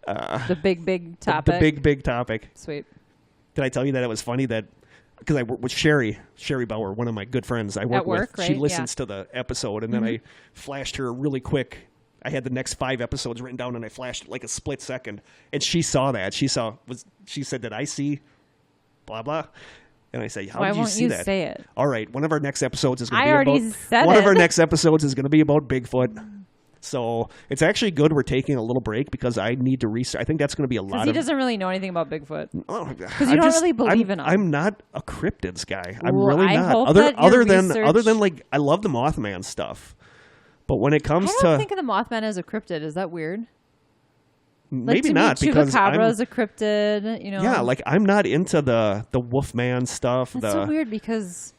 [SPEAKER 2] The big topic.
[SPEAKER 1] The big topic.
[SPEAKER 2] Sweet.
[SPEAKER 1] Did I tell you that it was funny that because I work with Sherry Bauer, one of my good friends I work with.
[SPEAKER 2] Right?
[SPEAKER 1] She listens to the episode, and then I flashed her really quick. I had the next 5 episodes written down, and I flashed like a split second, and she saw that. She said, "Did I see blah blah?" And I say, "How did you see that?"
[SPEAKER 2] Say it.
[SPEAKER 1] All right, one of our next episodes is going to be about Bigfoot. So it's actually good we're taking a little break because I need to research. I think that's going to be a lot.
[SPEAKER 2] Because he doesn't really know anything about Bigfoot.
[SPEAKER 1] Because
[SPEAKER 2] you don't really believe in him.
[SPEAKER 1] I'm not a cryptids guy. I'm
[SPEAKER 2] well,
[SPEAKER 1] really
[SPEAKER 2] I
[SPEAKER 1] not.
[SPEAKER 2] Hope
[SPEAKER 1] other than like I love the Mothman stuff, but when it comes
[SPEAKER 2] I don't think of the Mothman as a cryptid. Is that weird?
[SPEAKER 1] Maybe
[SPEAKER 2] like,
[SPEAKER 1] not because
[SPEAKER 2] Chupacabra is a cryptid. You know.
[SPEAKER 1] Yeah, like I'm not into the Wolfman stuff.
[SPEAKER 2] That's so weird because.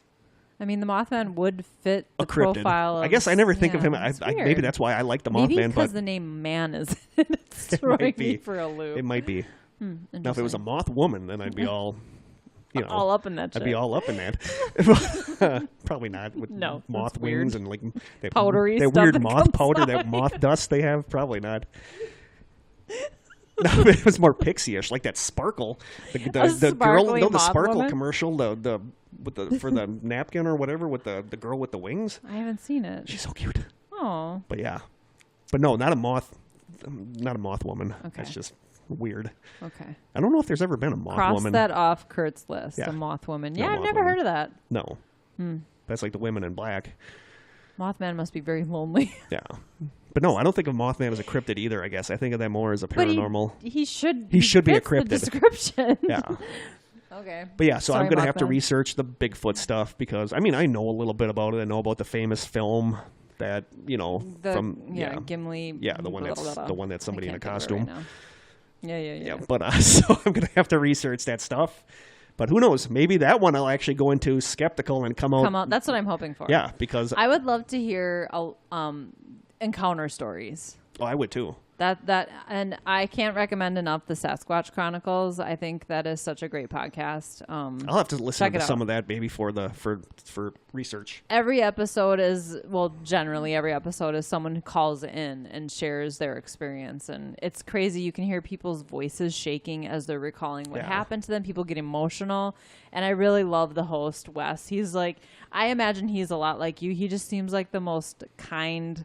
[SPEAKER 2] I mean, the Mothman would fit the profile of...
[SPEAKER 1] I guess I never think of him... maybe that's why I like the Mothman.
[SPEAKER 2] Maybe because the name man is it's throwing me for a loop.
[SPEAKER 1] It might be. Now, if it was a moth woman, then I'd be all...
[SPEAKER 2] all up in that shit.
[SPEAKER 1] I'd be all up in that. Probably not with moth wings and like...
[SPEAKER 2] Powdery
[SPEAKER 1] that
[SPEAKER 2] stuff
[SPEAKER 1] weird moth powder, that moth dust they have. Probably not. No, it was more pixie-ish, like that Sparkle. The girl, the Sparkle woman? Commercial, for the napkin or whatever with the girl with the wings.
[SPEAKER 2] I haven't seen it.
[SPEAKER 1] She's so cute.
[SPEAKER 2] Oh.
[SPEAKER 1] But no, not a moth woman.
[SPEAKER 2] Okay.
[SPEAKER 1] That's just weird.
[SPEAKER 2] Okay.
[SPEAKER 1] I don't know if there's ever been a moth woman.
[SPEAKER 2] Cross that off Kurt's list. Yeah. The moth woman. Yeah, I've never heard of that.
[SPEAKER 1] No. That's like the women in black.
[SPEAKER 2] Mothman must be very lonely.
[SPEAKER 1] Yeah. But no, I don't think of Mothman as a cryptid either, I guess. I think of that more as a paranormal.
[SPEAKER 2] But he should
[SPEAKER 1] be a cryptid.
[SPEAKER 2] The description.
[SPEAKER 1] Yeah.
[SPEAKER 2] Okay.
[SPEAKER 1] But yeah, so I'm going to have to research the Bigfoot stuff because, I mean, I know a little bit about it. I know about the famous film that,
[SPEAKER 2] Gimli.
[SPEAKER 1] Yeah, the one that's somebody in a costume.
[SPEAKER 2] Right yeah.
[SPEAKER 1] But so I'm going to have to research that stuff. But who knows? Maybe that one I'll actually go into skeptical and come out.
[SPEAKER 2] That's what I'm hoping for.
[SPEAKER 1] Yeah, because
[SPEAKER 2] I would love to hear encounter stories.
[SPEAKER 1] Oh, I would too.
[SPEAKER 2] And I can't recommend enough the Sasquatch Chronicles. I think that is such a great podcast.
[SPEAKER 1] I'll have to listen to some of that maybe for research.
[SPEAKER 2] Generally every episode is someone who calls in and shares their experience, and it's crazy. You can hear people's voices shaking as they're recalling what happened to them. People get emotional, and I really love the host, Wes. He's like, I imagine he's a lot like you. He just seems like the most kind,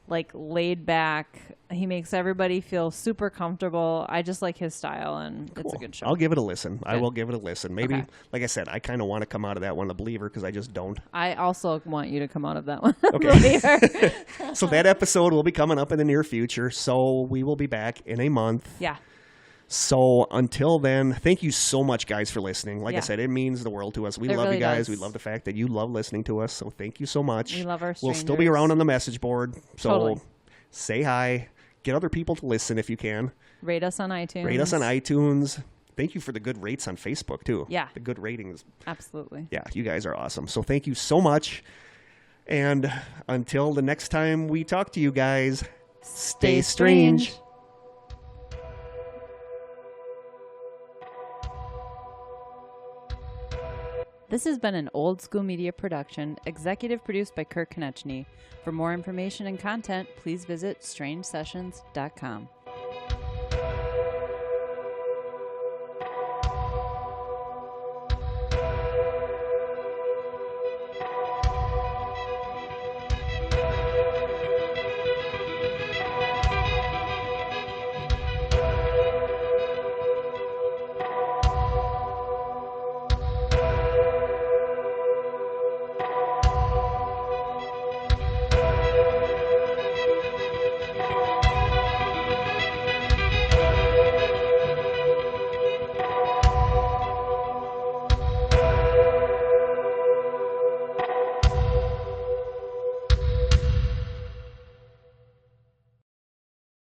[SPEAKER 2] like laid back. He makes everybody feel super comfortable. I just like his style, and it's a good show.
[SPEAKER 1] I'll give it a listen. Good. I will give it a listen. Maybe, like I said, I kind of want to come out of that one a believer because I just don't.
[SPEAKER 2] I also want you to come out of that one.
[SPEAKER 1] Okay. So that episode will be coming up in the near future. So we will be back in a month.
[SPEAKER 2] Yeah.
[SPEAKER 1] So until then, thank you so much, guys, for listening. Like I said, it means the world to us. We love you guys. We love the fact that you love listening to us. So thank you so much.
[SPEAKER 2] We love our strangers.
[SPEAKER 1] We'll still be around on the message board. So
[SPEAKER 2] totally.
[SPEAKER 1] Say hi. Get other people to listen if you can.
[SPEAKER 2] Rate us on iTunes.
[SPEAKER 1] Thank you for the good rates on Facebook, too.
[SPEAKER 2] Yeah.
[SPEAKER 1] The good ratings.
[SPEAKER 2] Absolutely.
[SPEAKER 1] Yeah, you guys are awesome. So thank you so much. And until the next time we talk to you guys, stay strange.
[SPEAKER 2] This has been an Old School Media production, executive produced by Kirk Konechny. For more information and content, please visit strangesessions.com.